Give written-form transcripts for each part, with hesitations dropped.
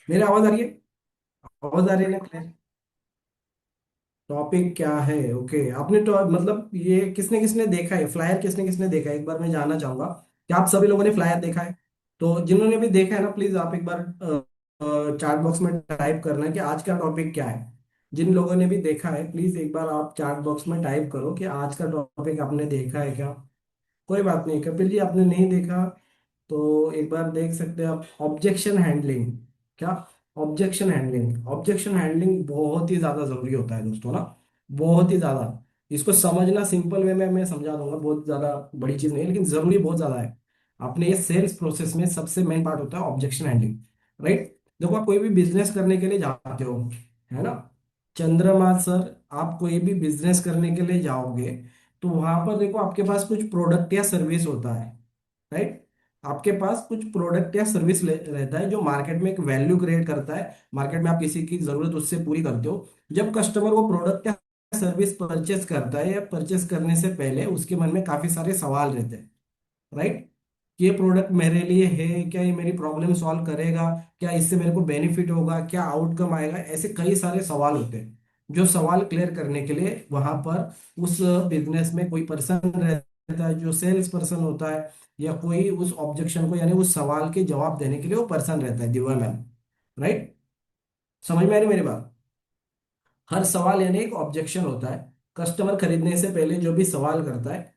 मेरी आवाज आ रही है? आवाज आ रही है ना क्लियर? टॉपिक क्या है? ओके, आपने तो मतलब ये किसने किसने देखा है फ्लायर, किसने किसने देखा है एक बार मैं जानना चाहूंगा कि आप सभी लोगों ने फ्लायर देखा है? तो जिन्होंने भी देखा है ना, प्लीज आप एक बार चैट बॉक्स में टाइप करना कि आज का टॉपिक क्या है। जिन लोगों ने भी देखा है प्लीज एक बार आप चैट बॉक्स में टाइप करो कि आज का टॉपिक आपने देखा है क्या। कोई बात नहीं कपिल जी, आपने नहीं देखा तो एक बार देख सकते हैं आप। Objection handling. क्या? ऑब्जेक्शन हैंडलिंग बहुत ही ज्यादा जरूरी होता है दोस्तों ना। बहुत ही ज्यादा। इसको समझना सिंपल वे में मैं समझा दूंगा, बहुत ज्यादा बड़ी चीज नहीं है लेकिन जरूरी बहुत ज्यादा है। अपने ये सेल्स प्रोसेस में सबसे मेन पार्ट होता है ऑब्जेक्शन हैंडलिंग। राइट। देखो, आप कोई भी बिजनेस करने के लिए जाते हो, है ना चंद्रमा सर, आप कोई भी बिजनेस करने के लिए जाओगे तो वहां पर देखो आपके पास कुछ प्रोडक्ट या सर्विस होता है। राइट। आपके पास कुछ प्रोडक्ट या सर्विस रहता है जो मार्केट में एक वैल्यू क्रिएट करता है। मार्केट में आप किसी की जरूरत उससे पूरी करते हो। जब कस्टमर वो प्रोडक्ट या सर्विस परचेस करता है या परचेस करने से पहले उसके मन में काफी सारे सवाल रहते हैं। राइट। ये प्रोडक्ट मेरे लिए है क्या, ये मेरी प्रॉब्लम सॉल्व करेगा, क्या इससे मेरे को बेनिफिट होगा, क्या आउटकम आएगा, ऐसे कई सारे सवाल होते हैं। जो सवाल क्लियर करने के लिए वहां पर उस बिजनेस में कोई पर्सन रहता है जो सेल्स पर्सन होता है, या कोई उस ऑब्जेक्शन को यानी उस सवाल के जवाब देने के लिए वो पर्सन रहता है, दिव्या मैम। राइट। समझ में आ रही मेरी बात? हर सवाल यानी एक ऑब्जेक्शन होता है। कस्टमर खरीदने से पहले जो भी सवाल करता है,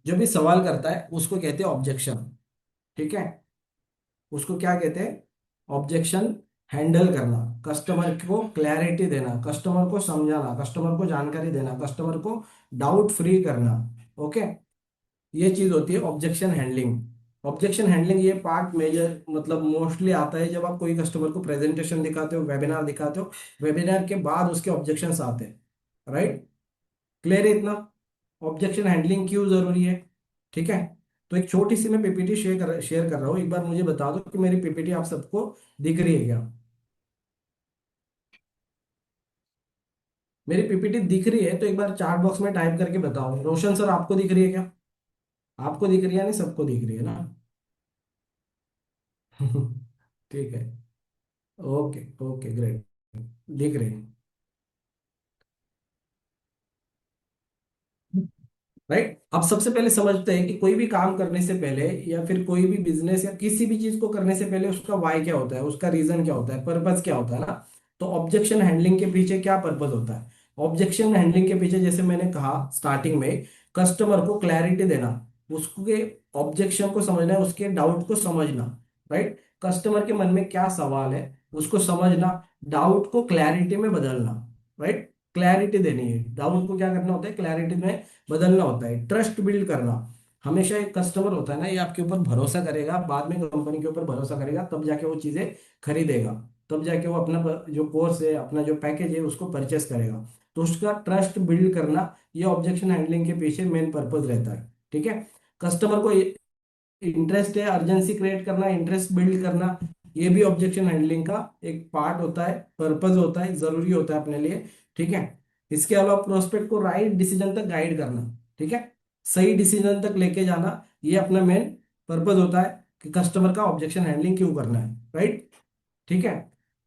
जो भी सवाल करता है उसको कहते हैं ऑब्जेक्शन। ठीक है। उसको क्या कहते हैं? ऑब्जेक्शन। हैंडल करना, कस्टमर को क्लैरिटी देना, कस्टमर को समझाना, कस्टमर को जानकारी देना, कस्टमर को डाउट फ्री करना। ओके। ये चीज होती है ऑब्जेक्शन हैंडलिंग। ऑब्जेक्शन हैंडलिंग ये पार्ट मेजर मतलब मोस्टली आता है जब आप कोई कस्टमर को प्रेजेंटेशन दिखाते हो, वेबिनार दिखाते हो। वेबिनार के बाद उसके ऑब्जेक्शंस आते हैं। राइट। क्लियर है इतना? ऑब्जेक्शन हैंडलिंग क्यों जरूरी है? ठीक है। तो एक छोटी सी मैं पीपीटी शेयर कर रहा हूँ, एक बार मुझे बता दो कि मेरी पीपीटी आप सबको दिख रही है क्या? मेरी पीपीटी दिख रही है तो एक बार चार्ट बॉक्स में टाइप करके बताओ। रोशन सर, आपको दिख रही है क्या? आपको दिख रही है? नहीं, सबको दिख रही है ना? ठीक है। Okay okay great. दिख रही है। राइट। अब सबसे पहले समझते हैं कि कोई भी काम करने से पहले या फिर कोई भी बिजनेस या किसी भी चीज को करने से पहले उसका वाई क्या होता है, उसका रीजन क्या होता है, पर्पस क्या होता है ना। तो ऑब्जेक्शन हैंडलिंग के पीछे क्या पर्पस होता है? ऑब्जेक्शन हैंडलिंग के पीछे जैसे मैंने कहा स्टार्टिंग में, कस्टमर को क्लैरिटी देना, उसके ऑब्जेक्शन को समझना, उसके डाउट को समझना। राइट। कस्टमर के मन में क्या सवाल है उसको समझना, डाउट को क्लैरिटी में बदलना। राइट। क्लैरिटी देनी है, डाउट को क्या करना होता है, क्लैरिटी में बदलना होता है। ट्रस्ट बिल्ड करना। हमेशा एक कस्टमर होता है ना, ये आपके ऊपर भरोसा करेगा, बाद में कंपनी के ऊपर भरोसा करेगा, तब जाके वो चीजें खरीदेगा। तब जाके वो अपना जो कोर्स है, अपना जो पैकेज है उसको परचेस करेगा। तो उसका ट्रस्ट बिल्ड करना, ये ऑब्जेक्शन हैंडलिंग के पीछे मेन पर्पज रहता है। ठीक है। कस्टमर को इंटरेस्ट है, अर्जेंसी क्रिएट करना, इंटरेस्ट बिल्ड करना, ये भी ऑब्जेक्शन हैंडलिंग का एक पार्ट होता है, पर्पज होता है, जरूरी होता है अपने लिए। ठीक है। इसके अलावा प्रोस्पेक्ट को राइट डिसीजन तक गाइड करना। ठीक है। सही डिसीजन तक लेके जाना, ये अपना मेन पर्पज होता है कि कस्टमर का ऑब्जेक्शन हैंडलिंग क्यों करना है। राइट। ठीक है।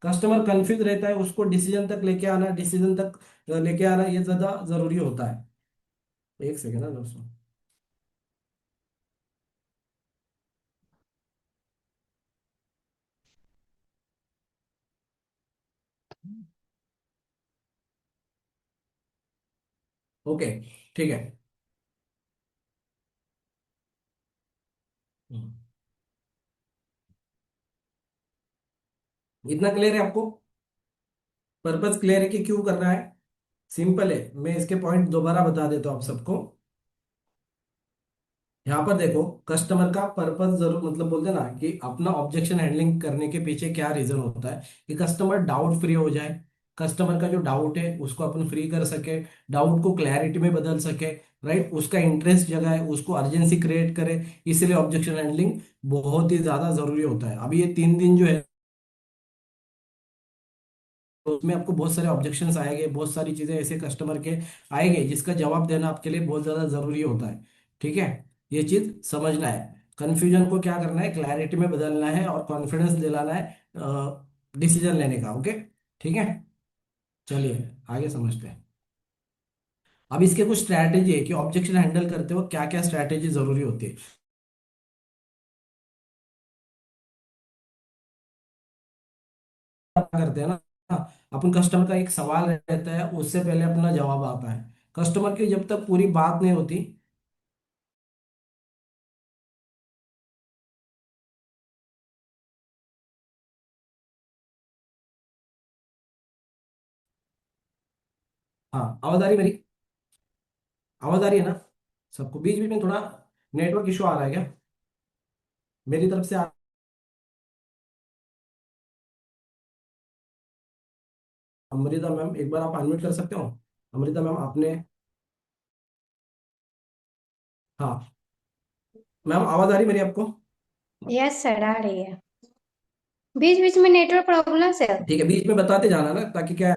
कस्टमर कंफ्यूज रहता है, उसको डिसीजन तक लेके आना, डिसीजन तक लेके आना ये ज्यादा जरूरी होता है। एक सेकेंड ना दोस्तों। ओके। ठीक है। हम्म। इतना क्लियर है आपको? पर्पस क्लियर है कि क्यों करना है? सिंपल है, मैं इसके पॉइंट दोबारा बता देता हूँ आप सबको। यहाँ पर देखो, कस्टमर का पर्पस जरूर मतलब बोलते हैं ना कि अपना ऑब्जेक्शन हैंडलिंग करने के पीछे क्या रीजन होता है कि कस्टमर डाउट फ्री हो जाए। कस्टमर का जो डाउट है उसको अपन फ्री कर सके, डाउट को क्लैरिटी में बदल सके। राइट। उसका इंटरेस्ट जगाए, उसको अर्जेंसी क्रिएट करे। इसलिए ऑब्जेक्शन हैंडलिंग बहुत ही ज्यादा जरूरी होता है। अभी ये 3 दिन जो है तो उसमें आपको बहुत सारे ऑब्जेक्शंस आएंगे, बहुत सारी चीजें ऐसे कस्टमर के आएंगे जिसका जवाब देना आपके लिए बहुत ज्यादा जरूरी होता है। ठीक है। ये चीज समझना है। कंफ्यूजन को क्या करना है, क्लैरिटी में बदलना है और कॉन्फिडेंस दिलाना है डिसीजन लेने का। ओके, ठीक है। चलिए आगे समझते हैं। अब इसके कुछ स्ट्रैटेजी है कि ऑब्जेक्शन हैंडल करते वक्त क्या क्या स्ट्रैटेजी जरूरी होती है। क्या करते हैं ना, अपन कस्टमर का एक सवाल रहता है, उससे पहले अपना जवाब आता है। कस्टमर की जब तक पूरी बात नहीं होती। हाँ, आवाज आ रही मेरी? आवाज आ रही है ना सबको? बीच बीच में थोड़ा नेटवर्क इशू आ रहा है क्या मेरी तरफ से? अमृता मैम, एक बार आप अनम्यूट कर सकते हो? अमृता मैम आपने, हाँ मैम, आवाज आ रही मेरी आपको? यस सर, आ रही है। बीच बीच में नेटवर्क प्रॉब्लम सर। ठीक है, बीच में बताते जाना ना, ताकि क्या है।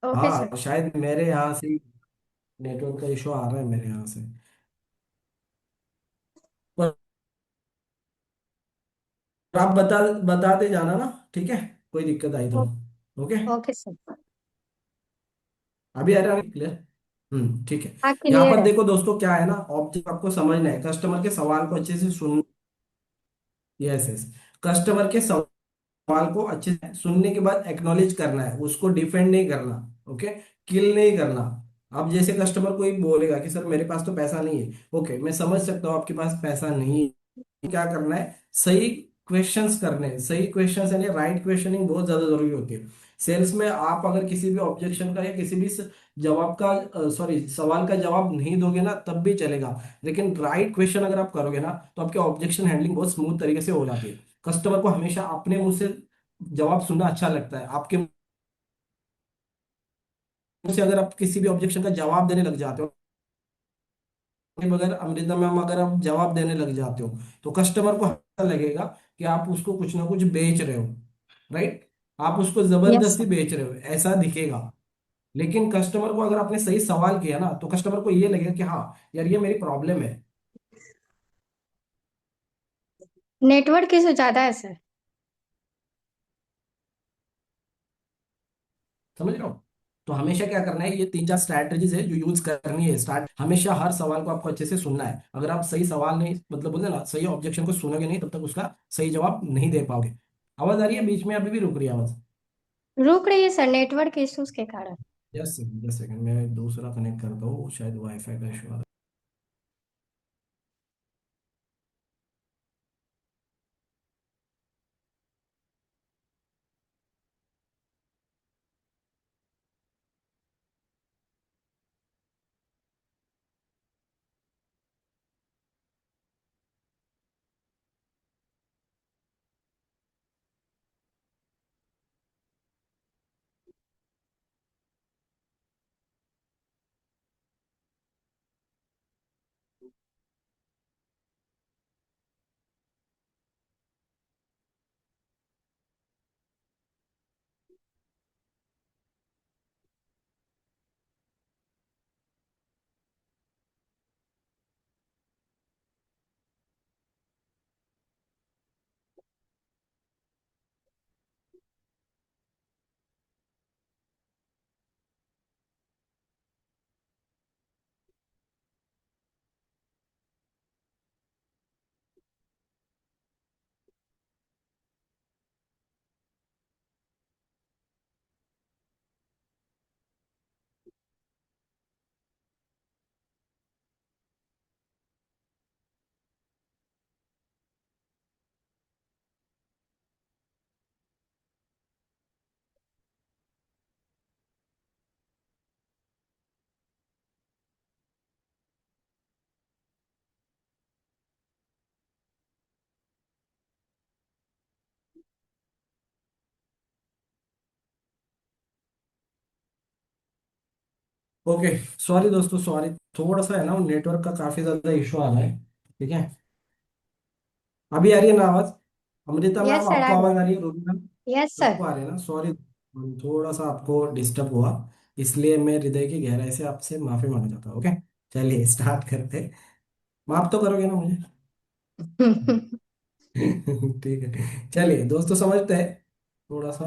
Okay sir. हाँ, शायद मेरे यहाँ से नेटवर्क का इशू आ रहा है मेरे यहाँ से। पर आप बताते जाना ना, ठीक है? कोई दिक्कत आई तो। ओ- ओके, ओके सर। अभी आ रहा है क्लियर? ठीक है। हाँ, यहाँ क्लियर पर है। देखो दोस्तों, क्या है ना, ऑब्जेक्ट आपको समझना है, कस्टमर के सवाल को अच्छे से सुन। यस यस, कस्टमर के सवाल को अच्छे से सुनने के बाद एक्नॉलेज करना है, उसको डिफेंड नहीं करना। ओके, किल नहीं करना। अब जैसे कस्टमर कोई बोलेगा कि सर मेरे पास तो पैसा नहीं है, ओके मैं समझ सकता हूँ आपके पास पैसा नहीं है। क्या करना है, सही क्वेश्चंस करने हैं। सही क्वेश्चंस यानी राइट क्वेश्चनिंग बहुत ज्यादा जरूरी होती है। सेल्स में आप अगर किसी भी ऑब्जेक्शन का या किसी भी जवाब का, सॉरी, सवाल का जवाब नहीं दोगे ना, तब भी चलेगा। लेकिन राइट क्वेश्चन अगर आप करोगे ना, तो आपके ऑब्जेक्शन हैंडलिंग बहुत स्मूथ तरीके से हो जाती है। कस्टमर को हमेशा अपने मुंह से जवाब सुनना अच्छा लगता है। आपके मुंह से अगर आप किसी भी ऑब्जेक्शन का जवाब देने लग जाते हो, बगैर अमृता मैम अगर आप जवाब देने लग जाते हो, तो कस्टमर को ऐसा लगेगा कि आप उसको कुछ ना कुछ बेच रहे हो। राइट, आप उसको यस जबरदस्ती सर। बेच रहे हो, ऐसा दिखेगा। लेकिन कस्टमर को अगर आपने सही सवाल किया ना, तो कस्टमर को ये लगेगा कि हाँ यार, ये मेरी प्रॉब्लम है। नेटवर्क इशू ज्यादा है सर। समझ रहे हो? तो हमेशा क्या करना है, ये तीन चार स्ट्रैटेजीज है जो यूज करनी है। स्टार्ट, हमेशा हर सवाल को आपको अच्छे से सुनना है। अगर आप सही सवाल नहीं, मतलब बोलते हैं ना, सही ऑब्जेक्शन को सुनोगे नहीं, तब तक उसका सही जवाब नहीं दे पाओगे। आवाज आ रही है बीच में? अभी भी रुक रही है आवाज? रुक रही है सर, नेटवर्क इश्यूज के कारण। जस्ट सेकंड, जस्ट सेकंड, मैं दूसरा कनेक्ट करता हूँ, शायद वाईफाई का इशू आ रहा है। ओके, सॉरी दोस्तों, सॉरी। थोड़ा सा है ना, नेटवर्क का काफी ज्यादा इशू आ रहा है। ठीक है, अभी आ रही है ना आवाज? अमृता यस मैम सर, आ आपको रही। आवाज आ रही है? Ruby ma'am yes sir. सबको आ रही है ना? सॉरी, थोड़ा सा आपको डिस्टर्ब हुआ, इसलिए मैं हृदय की गहराई से आपसे माफी मांग चाहता हूँ। ओके, चलिए स्टार्ट करते हैं। माफ तो करोगे ना मुझे? ठीक है, चलिए दोस्तों, समझते हैं थोड़ा सा।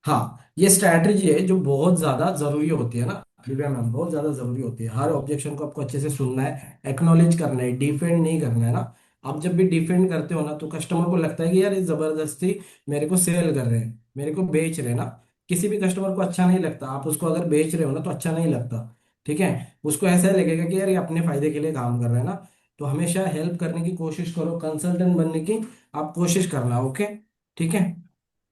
हाँ, ये स्ट्रैटेजी है जो बहुत ज्यादा जरूरी होती है ना दिव्या मैम, बहुत ज्यादा जरूरी होती है। हर ऑब्जेक्शन को आपको अच्छे से सुनना है, एक्नॉलेज करना है, डिफेंड नहीं करना है ना। आप जब भी डिफेंड करते हो ना, तो कस्टमर को लगता है कि यार ये जबरदस्ती मेरे को सेल कर रहे हैं, मेरे को बेच रहे हैं ना। किसी भी कस्टमर को अच्छा नहीं लगता, आप उसको अगर बेच रहे हो ना तो अच्छा नहीं लगता। ठीक है, उसको ऐसा लगेगा कि यार ये अपने फायदे के लिए काम कर रहा है ना। तो हमेशा हेल्प करने की कोशिश करो, कंसल्टेंट बनने की आप कोशिश करना। ओके, ठीक है।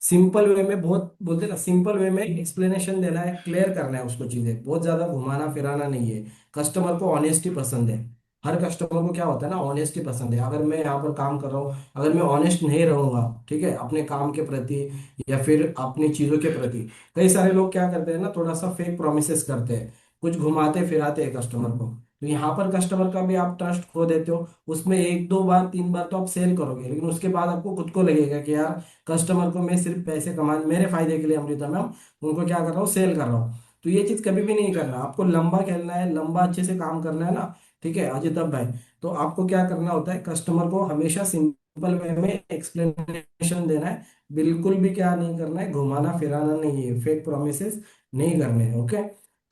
सिंपल वे में, बहुत बोलते हैं ना, सिंपल वे में एक्सप्लेनेशन देना है, क्लियर करना है उसको चीजें, बहुत ज्यादा घुमाना फिराना नहीं है। कस्टमर को ऑनेस्टी पसंद है। हर कस्टमर को क्या होता है ना, ऑनेस्टी पसंद है। अगर मैं यहाँ पर काम कर रहा हूँ, अगर मैं ऑनेस्ट नहीं रहूंगा, ठीक है, अपने काम के प्रति या फिर अपनी चीजों के प्रति, कई सारे लोग क्या करते हैं ना, थोड़ा सा फेक प्रोमिसेस करते हैं, कुछ घुमाते फिराते हैं कस्टमर को। तो यहाँ पर कस्टमर का भी आप ट्रस्ट खो देते हो। उसमें एक दो बार तीन बार तो आप सेल करोगे, लेकिन उसके बाद आपको खुद को लगेगा कि यार कस्टमर को मैं सिर्फ पैसे कमाने मेरे फायदे के लिए, अमृता मैम, उनको क्या कर रहा हूँ, सेल कर रहा हूँ। तो ये चीज कभी भी नहीं करना, आपको लंबा खेलना है, लंबा अच्छे से काम करना है ना। ठीक है अजितब भाई, तो आपको क्या करना होता है, कस्टमर को हमेशा सिंपल वे में एक्सप्लेनेशन देना है। बिल्कुल भी क्या नहीं करना है, घुमाना फिराना नहीं है, फेक प्रोमिसेस नहीं करने हैं। Okay.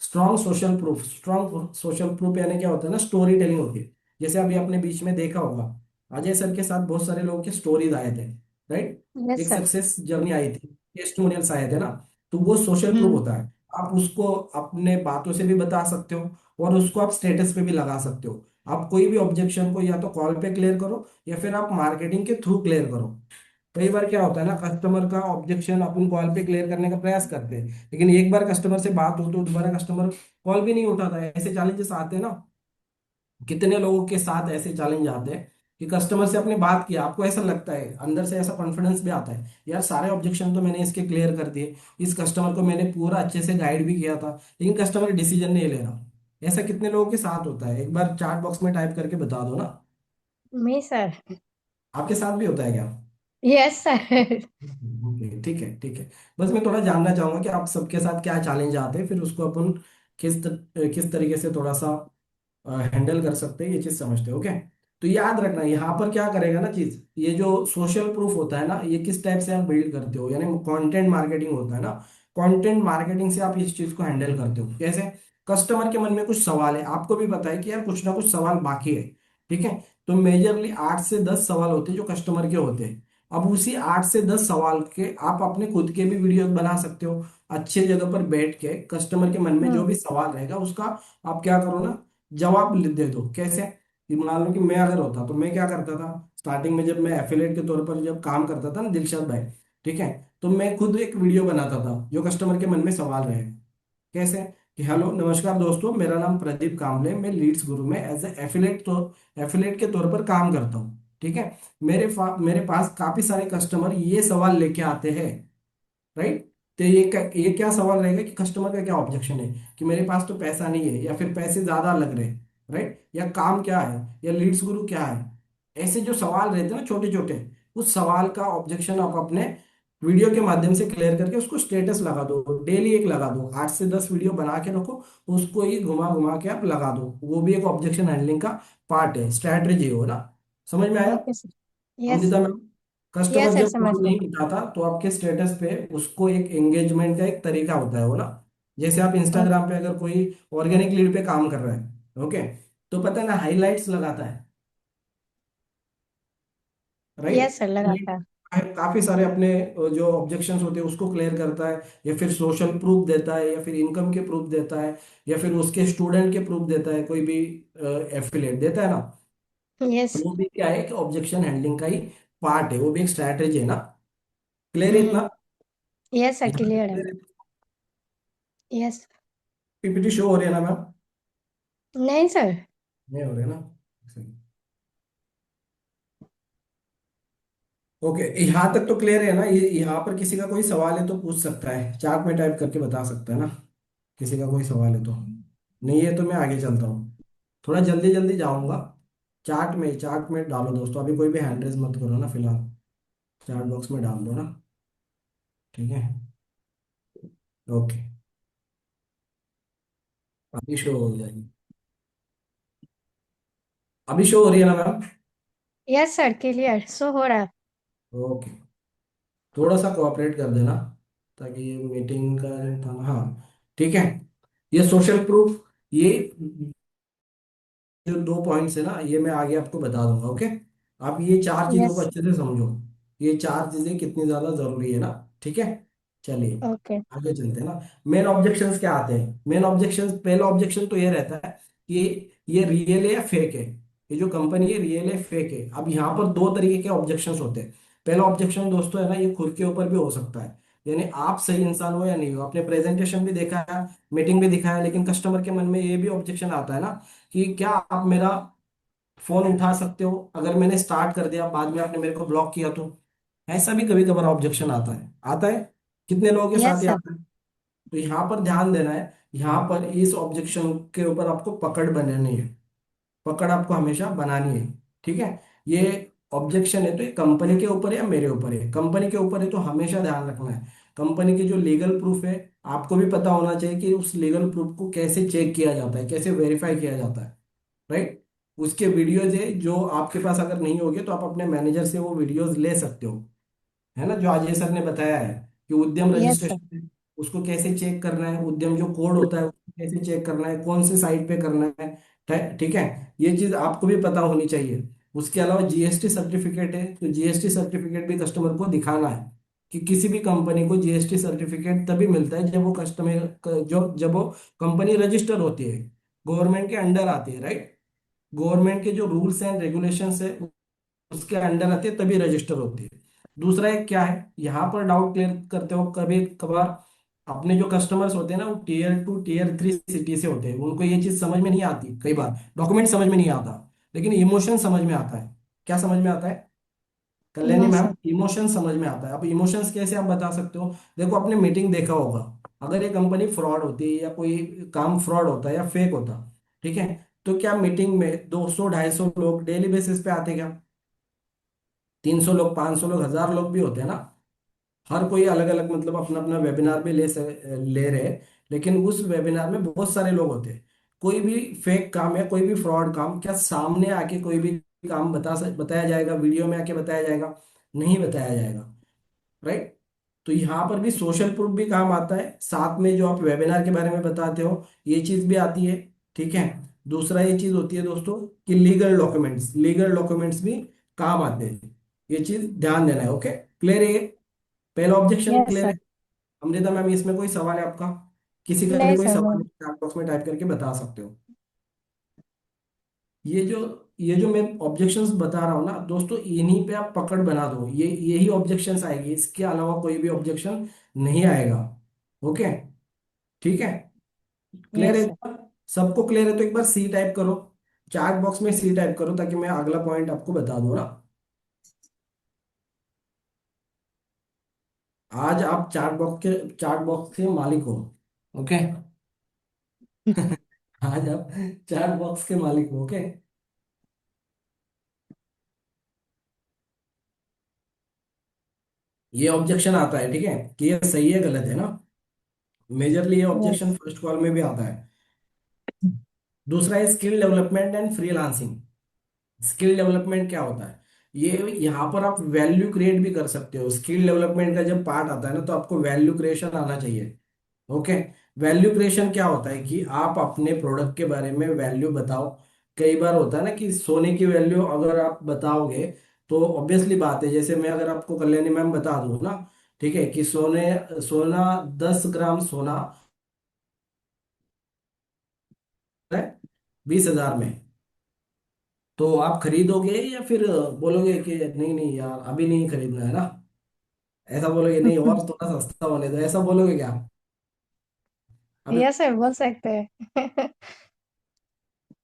Strong social proof, strong social proof यानी क्या होता है ना, स्टोरी टेलिंग होती है। जैसे अभी आपने बीच में देखा होगा, अजय सर के साथ बहुत सारे लोगों के स्टोरीज आए थे, राइट। यस एक सर। सक्सेस जर्नी आई थी, टेस्टिमोनियल्स आए थे ना। तो वो सोशल प्रूफ हम्म। होता है। आप उसको अपने बातों से भी बता सकते हो, और उसको आप स्टेटस पे भी लगा सकते हो। आप कोई भी ऑब्जेक्शन को या तो कॉल पे क्लियर करो, या फिर आप मार्केटिंग के थ्रू क्लियर करो। कई बार क्या होता है ना, कस्टमर का ऑब्जेक्शन अपन कॉल पे क्लियर करने का प्रयास करते हैं, लेकिन एक बार कस्टमर से बात हो तो दोबारा कस्टमर कॉल भी नहीं उठाता है। ऐसे चैलेंजेस आते हैं ना, कितने लोगों के साथ ऐसे चैलेंज आते हैं कि कस्टमर से आपने बात किया, आपको ऐसा लगता है, अंदर से ऐसा कॉन्फिडेंस भी आता है, यार सारे ऑब्जेक्शन तो मैंने इसके क्लियर कर दिए, इस कस्टमर को मैंने पूरा अच्छे से गाइड भी किया था, लेकिन कस्टमर डिसीजन नहीं ले रहा। ऐसा कितने लोगों के साथ होता है, एक बार चैट बॉक्स में टाइप करके बता दो ना। मैं सर। आपके साथ भी होता है क्या? Yes sir. ओके, ठीक है, ठीक है। बस मैं थोड़ा जानना चाहूंगा कि आप सबके साथ क्या चैलेंज आते हैं, फिर उसको अपन किस तरीके से थोड़ा सा हैंडल कर सकते हैं, ये चीज समझते हैं। ओके। तो याद रखना, यहाँ पर क्या करेगा ना चीज, ये जो सोशल प्रूफ होता है ना, ये किस टाइप से आप बिल्ड करते हो, यानी कंटेंट मार्केटिंग होता है ना। कंटेंट मार्केटिंग से आप इस चीज को हैंडल करते हो कैसे? कस्टमर के मन में कुछ सवाल है, आपको भी पता है कि यार कुछ ना कुछ सवाल बाकी है। ठीक है, तो मेजरली 8 से 10 सवाल होते हैं जो कस्टमर के होते हैं। अब उसी 8 से 10 सवाल के आप अपने खुद के भी वीडियो बना सकते हो, अच्छे जगह पर बैठ के कस्टमर के मन में जो हम्म। भी सवाल रहेगा उसका आप क्या करो ना, जवाब दे दो। कैसे? कि मान लो कि मैं अगर होता तो मैं क्या करता था, स्टार्टिंग में जब मैं एफिलेट के तौर पर जब काम करता था ना दिलशाद भाई, ठीक है, तो मैं खुद एक वीडियो बनाता था जो कस्टमर के मन में सवाल रहे। कैसे? कि हेलो नमस्कार दोस्तों, मेरा नाम प्रदीप कांबले, मैं लीड्स गुरु में एज ए एफिलेट तो एफिलेट के तौर पर काम करता हूँ। ठीक है, मेरे पास काफी सारे कस्टमर ये सवाल लेके आते हैं, राइट। तो ये क्या सवाल रहेगा कि कस्टमर का क्या ऑब्जेक्शन है, कि मेरे पास तो पैसा नहीं है, या फिर पैसे ज्यादा लग रहे हैं, राइट, या काम क्या है, या लीड्स गुरु क्या है। ऐसे जो सवाल रहते हैं ना छोटे छोटे, उस सवाल का ऑब्जेक्शन आप अपने वीडियो के माध्यम से क्लियर करके उसको स्टेटस लगा दो, डेली एक लगा दो, 8 से 10 वीडियो बना के रखो, उसको ही घुमा घुमा के आप लगा दो। वो भी एक ऑब्जेक्शन हैंडलिंग का पार्ट है, स्ट्रैटेजी हो ना। समझ में आया okay sir. Yes. Amrita ma'am? Customer yes sir, जब समझ कॉल गए। नहीं उठाता तो आपके स्टेटस पे उसको एक एंगेजमेंट का एक तरीका होता है वो ना। जैसे आप इंस्टाग्राम पे अगर कोई ऑर्गेनिक लीड पे काम कर रहा है, ओके, तो पता है ना, हाईलाइट्स लगाता है, राइट। यस सर, लगाता है। काफी सारे अपने जो ऑब्जेक्शंस होते हैं उसको क्लियर करता है, या फिर सोशल प्रूफ देता है, या फिर इनकम के प्रूफ देता है, या फिर उसके स्टूडेंट के प्रूफ देता है, कोई भी एफिलिएट देता है ना। यस। तो वो भी क्या है कि ऑब्जेक्शन हैंडलिंग का ही पार्ट है, वो भी एक स्ट्रैटेजी है ना। क्लियर है हम्म। इतना? यस सर, यहाँ क्लियर है। तक यस। पीपीटी शो हो रही है ना मैम? नहीं सर। नहीं हो रहे ना? सही। ओके, यहाँ तक तो क्लियर है ना? ये यहाँ पर किसी का कोई सवाल है तो पूछ सकता है, चार्ट में टाइप करके बता सकता है ना, किसी का कोई सवाल है तो। नहीं है तो मैं आगे चलता हूँ, थोड़ा जल्दी जल्दी जाऊंगा। चार्ट में डालो दोस्तों, अभी कोई भी हैंड रेज मत करो ना फिलहाल, चार्ट बॉक्स में डाल दो ना। ठीक है, ओके, अभी शो हो जाएगी। अभी शो हो रही है ना ma'am? Yes sir, clear show हो रहा है। ओके। थोड़ा सा कोऑपरेट कर देना, ताकि ये मीटिंग का जो था ना, हाँ ठीक है। ये सोशल प्रूफ, ये जो 2 पॉइंट्स है ना, ये मैं आगे आपको बता दूंगा, ओके। आप ये 4 चीजों को यस। अच्छे से समझो, ये 4 चीजें कितनी ज्यादा जरूरी है ना। ठीक है, चलिए ओके। आगे चलते हैं ना। मेन ऑब्जेक्शंस क्या आते हैं? मेन ऑब्जेक्शंस, पहला ऑब्जेक्शन तो ये रहता है कि ये रियल है या फेक है, ये जो कंपनी है रियल है फेक है। अब यहाँ पर दो तरीके के ऑब्जेक्शंस होते हैं। पहला ऑब्जेक्शन दोस्तों है ना, ये खुद के ऊपर भी हो सकता है, यानी आप सही इंसान हो या नहीं हो। आपने प्रेजेंटेशन भी देखा है, मीटिंग भी दिखाया, लेकिन कस्टमर के मन में ये भी ऑब्जेक्शन आता है ना कि क्या आप मेरा फोन उठा सकते हो, अगर मैंने स्टार्ट कर दिया बाद में आपने मेरे को ब्लॉक किया तो। ऐसा भी कभी कभार ऑब्जेक्शन आता है, आता है। कितने लोगों के यस साथ ही सर। आता है। तो यहाँ पर ध्यान देना है, यहाँ पर इस ऑब्जेक्शन के ऊपर आपको पकड़ बनानी है, पकड़ आपको हमेशा बनानी है। ठीक है, ये ऑब्जेक्शन है तो ये कंपनी के ऊपर है या मेरे ऊपर है? कंपनी के ऊपर है, तो हमेशा ध्यान रखना है कंपनी के जो लीगल प्रूफ है, आपको भी पता होना चाहिए कि उस लीगल प्रूफ को कैसे चेक किया जाता है, कैसे वेरीफाई किया जाता है, राइट। उसके वीडियोज है जो आपके पास अगर नहीं होगे तो आप अपने मैनेजर से वो वीडियोज ले सकते हो, है ना। जो अजय सर ने बताया है कि उद्यम यस सर। रजिस्ट्रेशन है, उसको कैसे चेक करना है, उद्यम जो कोड होता है उसको कैसे चेक करना है, कौन से साइट पे करना है, ठीक है। ये चीज आपको भी पता होनी चाहिए। उसके अलावा जीएसटी सर्टिफिकेट है, तो जीएसटी सर्टिफिकेट भी कस्टमर को दिखाना है कि किसी भी कंपनी को जीएसटी सर्टिफिकेट तभी मिलता है जब वो कस्टमर जो जब वो कंपनी रजिस्टर होती है, गवर्नमेंट के अंडर आती है, राइट। गवर्नमेंट के जो रूल्स एंड रेगुलेशंस है उसके अंडर आती है तभी रजिस्टर होती है। दूसरा एक क्या है, यहाँ पर डाउट क्लियर करते हो कभी कभार, अपने जो कस्टमर्स होते हैं ना वो टीयर 2 टीयर 3 सिटी से होते हैं, उनको ये चीज समझ में नहीं आती, कई बार डॉक्यूमेंट समझ में नहीं आता, लेकिन इमोशन समझ में आता है। क्या समझ में आता है कल्याणी मैम? इमोशन। इमोशन समझ में आता है। अब इमोशंस कैसे आप बता सकते हो? देखो आपने मीटिंग देखा होगा, अगर ये कंपनी फ्रॉड होती है या कोई काम फ्रॉड होता है या फेक होता, ठीक है, तो क्या मीटिंग में 200 250 लोग डेली बेसिस पे आते क्या? 300 लोग, 500 लोग, 1000 लोग भी होते हैं ना। हर कोई अलग अलग मतलब अपना अपना वेबिनार भी ले रहे हैं, लेकिन उस वेबिनार में बहुत सारे लोग होते हैं। कोई भी फेक काम या कोई भी फ्रॉड काम क्या सामने आके कोई भी काम बताया जाएगा, वीडियो में आके बताया जाएगा? नहीं बताया जाएगा, राइट। तो यहाँ पर भी सोशल प्रूफ भी काम आता है, साथ में जो आप वेबिनार के बारे में बताते हो ये चीज भी आती है, ठीक है। दूसरा ये चीज होती है दोस्तों कि लीगल डॉक्यूमेंट्स भी काम आते हैं, ये चीज ध्यान देना है, ओके। क्लियर है ये? पहला ऑब्जेक्शन यस क्लियर सर। है? अमृता मैम इसमें कोई सवाल है आपका? किसी का भी नहीं कोई सर, सवाल नो। है चैट बॉक्स में टाइप करके बता सकते हो। ये जो ये जो मैं ऑब्जेक्शंस बता रहा हूँ ना दोस्तों, इन्हीं पे आप पकड़ बना दो, ये यही ऑब्जेक्शंस आएगी, इसके अलावा कोई भी ऑब्जेक्शन नहीं आएगा, ओके। ठीक है, क्लियर यस है? सर। सबको क्लियर है तो एक बार सी टाइप करो, चैट बॉक्स में सी टाइप करो, ताकि मैं अगला पॉइंट आपको बता दूँ ना। आज आप चैट बॉक्स के मालिक हो, ओके। आज आप चैट बॉक्स के मालिक हो, ओके। ये ऑब्जेक्शन आता है, ठीक है, कि ये सही है गलत है ना। मेजरली ये ऑब्जेक्शन यस। फर्स्ट कॉल में भी आता है। दूसरा है skill development and freelancing. Skill development क्या होता है? ये यहाँ पर आप वैल्यू क्रिएट भी कर सकते हो। स्किल डेवलपमेंट का जब पार्ट आता है ना, तो आपको वैल्यू क्रिएशन आना चाहिए, ओके। वैल्यू क्रिएशन क्या होता है कि आप अपने प्रोडक्ट के बारे में वैल्यू बताओ। कई बार होता है ना कि सोने की वैल्यू अगर आप बताओगे तो ऑब्वियसली बात है, जैसे मैं अगर आपको कल्याणी मैम बता दूं ना, ठीक है, कि सोना 10 ग्राम सोना है 20,000 में, तो आप खरीदोगे या फिर बोलोगे कि नहीं नहीं यार अभी नहीं खरीदना है ना? ऐसा बोलोगे नहीं और थोड़ा सस्ता होने दो, ऐसा बोलोगे क्या? अभी यस सर, बोल सकते हैं।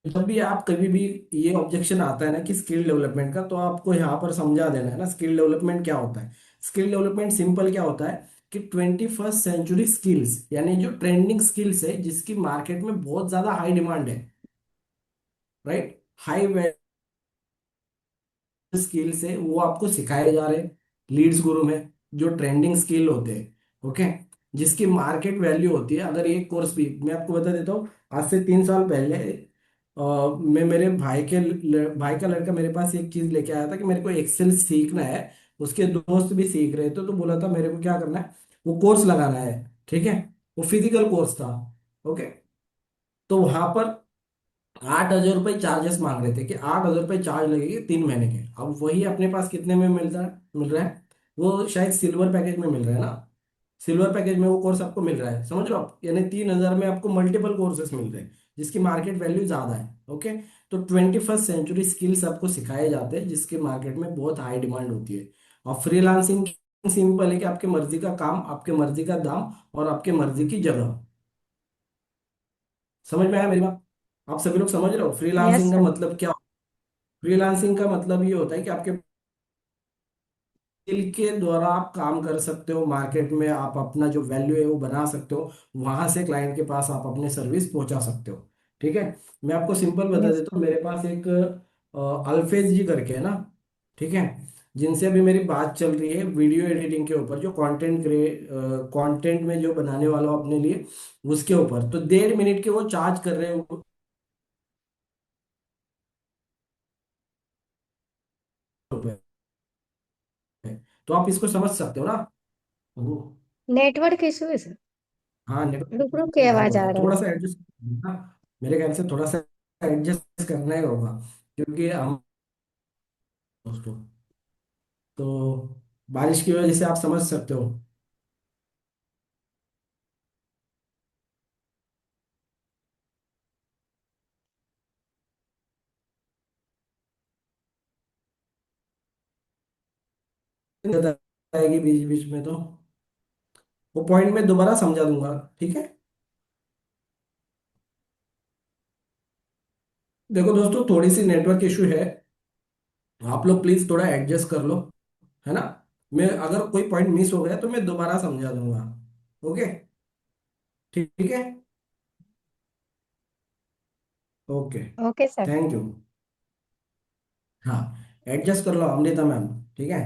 जब भी आप कभी भी ये ऑब्जेक्शन आता है ना कि स्किल डेवलपमेंट का, तो आपको यहाँ पर समझा देना है ना स्किल डेवलपमेंट क्या होता है। स्किल डेवलपमेंट सिंपल क्या होता है कि 21st सेंचुरी स्किल्स, यानी जो ट्रेंडिंग स्किल्स है जिसकी मार्केट में बहुत ज्यादा हाई डिमांड है, राइट, हाई स्किल्स है, वो आपको सिखाए जा रहे हैं लीड्स गुरु में। जो ट्रेंडिंग स्किल होते हैं, ओके, जिसकी मार्केट वैल्यू होती है, अगर एक कोर्स भी मैं आपको बता देता हूँ, आज से 3 साल पहले मैं मेरे भाई का लड़का मेरे पास एक चीज लेके आया था कि मेरे को एक्सेल सीखना है। उसके दोस्त भी सीख रहे थे, तो बोला था मेरे को क्या करना है, वो कोर्स लगाना है। ठीक है, वो फिजिकल कोर्स था। ओके, तो वहां पर 8,000 रुपये चार्जेस मांग रहे थे कि 8,000 रुपये चार्ज लगेगी 3 महीने के। अब वही अपने पास कितने में मिल रहा है, वो शायद सिल्वर पैकेज में मिल रहा है ना। सिल्वर पैकेज में वो कोर्स आपको मिल रहा है, समझ लो आप, यानी 3,000 में आपको मल्टीपल कोर्सेस मिल रहे हैं जिसकी मार्केट वैल्यू ज्यादा है। ओके, तो 21st सेंचुरी स्किल्स आपको सिखाए जाते हैं जिसके मार्केट में बहुत हाई डिमांड होती है। और फ्रीलांसिंग सिंपल है कि आपके मर्जी का काम, आपके मर्जी का दाम, और आपके मर्जी की जगह। समझ में आया मेरी बात? आप सभी लोग समझ रहे हो यस फ्रीलांसिंग का सर। मतलब क्या? फ्रीलांसिंग का मतलब ये होता है कि आपके स्किल के द्वारा आप काम कर सकते हो, मार्केट में आप अपना जो वैल्यू है वो बना सकते हो, वहां से क्लाइंट के पास आप अपने सर्विस पहुंचा सकते हो। ठीक है, मैं आपको सिंपल बता यस देता हूँ, मेरे पास एक अल्फेज जी करके है ना। ठीक है, जिनसे अभी मेरी बात चल रही है वीडियो एडिटिंग के ऊपर, जो कंटेंट में जो बनाने वाला हो अपने लिए, उसके ऊपर तो 1.5 मिनट के वो चार्ज कर रहे हैं रुपए। तो आप इसको समझ सकते हो ना। वो, नेटवर्क इशू है सर। हाँ रुक रुक नेटवर्क के है आवाज थोड़ा आ सा, रहा है थोड़ा सा सर। एडजस्ट करना। मेरे ख्याल से थोड़ा सा एडजस्ट करना ही होगा, क्योंकि हम दोस्तों, तो बारिश की वजह से आप समझ सकते हो। दिक्कत आएगी बीच बीच में, तो वो पॉइंट मैं दोबारा समझा दूंगा। ठीक है, देखो दोस्तों, थोड़ी सी नेटवर्क इशू है, आप लोग प्लीज थोड़ा एडजस्ट कर लो, है ना। मैं अगर कोई पॉइंट मिस हो गया तो मैं दोबारा समझा दूंगा। ओके, ठीक है, okay, okay sir. Thank you. हाँ, एडजस्ट कर लो अमृता मैम। ठीक है,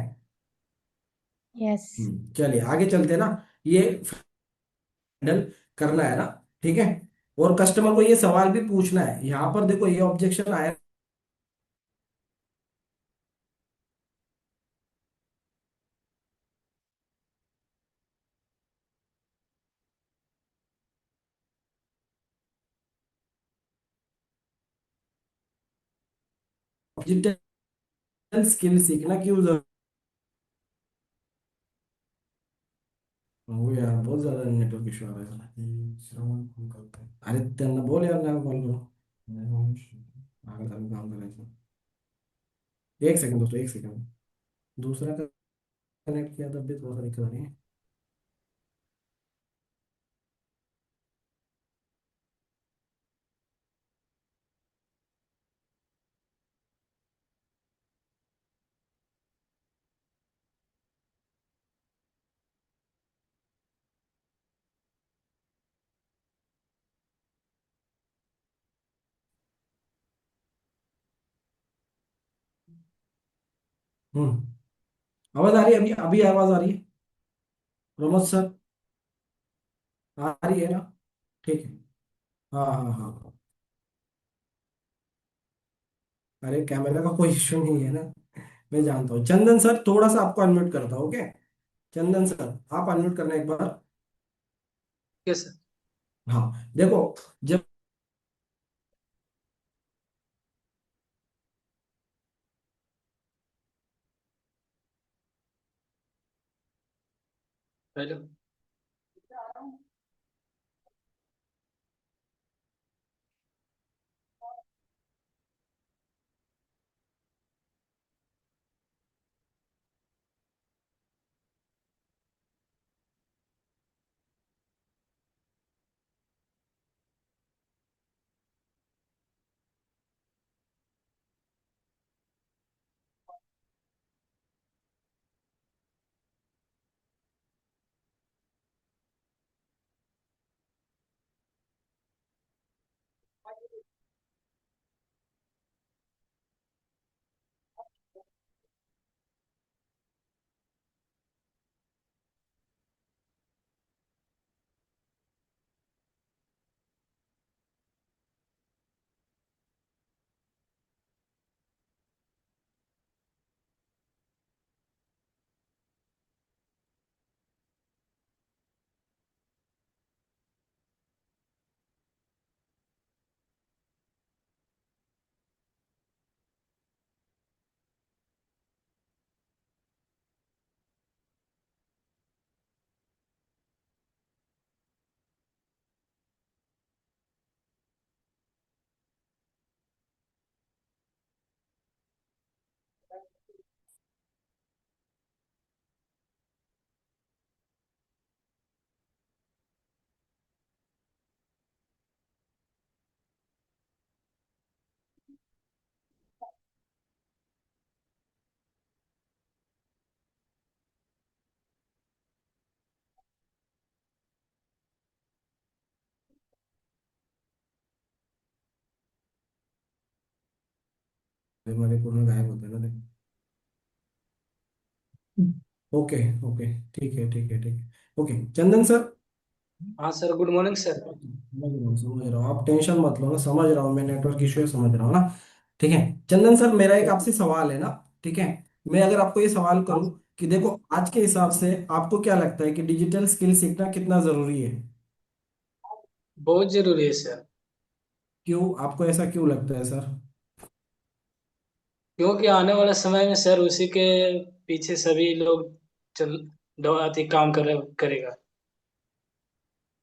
यस। चलिए आगे चलते हैं ना। ये हैंडल करना है ना। ठीक है, और कस्टमर को ये सवाल भी पूछना है। यहाँ पर देखो ये ऑब्जेक्शन आया, डिजिटल स्किल सीखना क्यों जरूरी? हो यार, बहुत ज्यादा नेटवर्क इशू आ रहा है। अरे त्यांना बोल यार, ना कॉल करो, आगे चालू काम करायचं। एक सेकंड दोस्तों, एक सेकंड, दूसरा कनेक्ट किया तब भी थोड़ा सा दिक्कत आ रही है। आवाज आ रही है? अभी अभी आवाज आ रही है प्रमोद सर? आ रही है ना? ठीक है, हाँ हाँ हाँ। अरे कैमरा का कोई इश्यू नहीं है ना, मैं जानता हूँ। चंदन सर थोड़ा सा आपको अनम्यूट करता हूँ, ओके। चंदन सर, आप अनम्यूट करना एक बार। Yes sir. हाँ देखो, जब हेलो। हमारे पूर्ण गायब होते हैं ना। ओके ओके, ठीक है। ओके चंदन सर। हाँ सर, गुड मॉर्निंग सर। समझ रहा हूँ, आप टेंशन मत लो, मैं समझ रहा हूँ, मैं नेटवर्क इशू है, समझ रहा हूँ ना। ठीक है चंदन सर, मेरा एक आपसे सवाल है ना। ठीक है, मैं अगर आपको ये सवाल हाँ, करूँ कि देखो, आज के हिसाब से आपको क्या लगता है कि डिजिटल स्किल सीखना कितना जरूरी है? बहुत जरूरी है सर। क्यों, आपको ऐसा क्यों लगता है सर? क्योंकि आने वाले समय में सर उसी के पीछे सभी लोग चल दौड़ाती काम करेगा।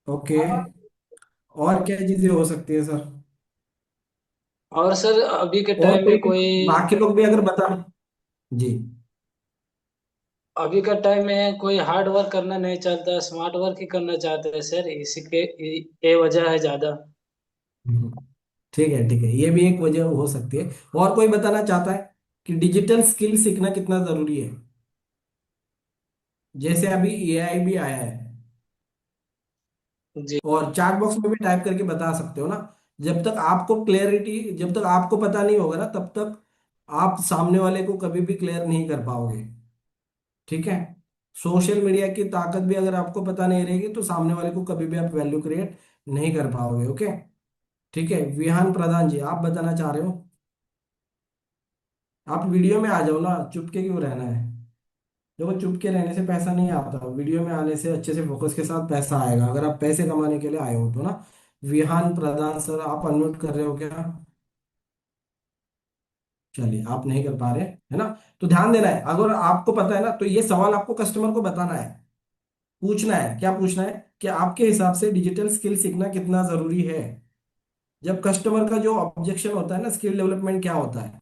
ओके, और क्या चीजें हो सकती है सर? और सर अभी के और टाइम कोई में भी, कोई बाकी लोग भी अगर बता। जी। अभी का टाइम में कोई हार्ड वर्क करना नहीं चाहता, स्मार्ट वर्क ही करना चाहता है सर। इसी के ये वजह है ज्यादा। हम्म, ठीक है, ये भी एक वजह हो सकती है। और कोई बताना चाहता है कि डिजिटल स्किल सीखना कितना जरूरी है? जैसे अभी एआई भी आया है, जी। और चैट बॉक्स में भी टाइप करके बता सकते हो ना। जब तक आपको क्लैरिटी, जब तक आपको पता नहीं होगा ना, तब तक आप सामने वाले को कभी भी क्लियर नहीं कर पाओगे। ठीक है, सोशल मीडिया की ताकत भी अगर आपको पता नहीं रहेगी तो सामने वाले को कभी भी आप वैल्यू क्रिएट नहीं कर पाओगे। ओके। ठीक है, विहान प्रधान जी, आप बताना चाह रहे हो? आप वीडियो में आ जाओ ना, चुपके क्यों रहना है? देखो, चुपके रहने से पैसा नहीं आता, वीडियो में आने से अच्छे से फोकस के साथ पैसा आएगा, अगर आप पैसे कमाने के लिए आए हो तो ना। विहान प्रधान सर, आप अनम्यूट कर रहे हो क्या? चलिए, आप नहीं कर पा रहे है ना। तो ध्यान देना है, अगर आपको पता है ना, तो ये सवाल आपको कस्टमर को बताना है, पूछना है। क्या पूछना है? कि आपके हिसाब से डिजिटल स्किल सीखना कितना जरूरी है? जब कस्टमर का जो ऑब्जेक्शन होता है ना, स्किल डेवलपमेंट क्या होता है,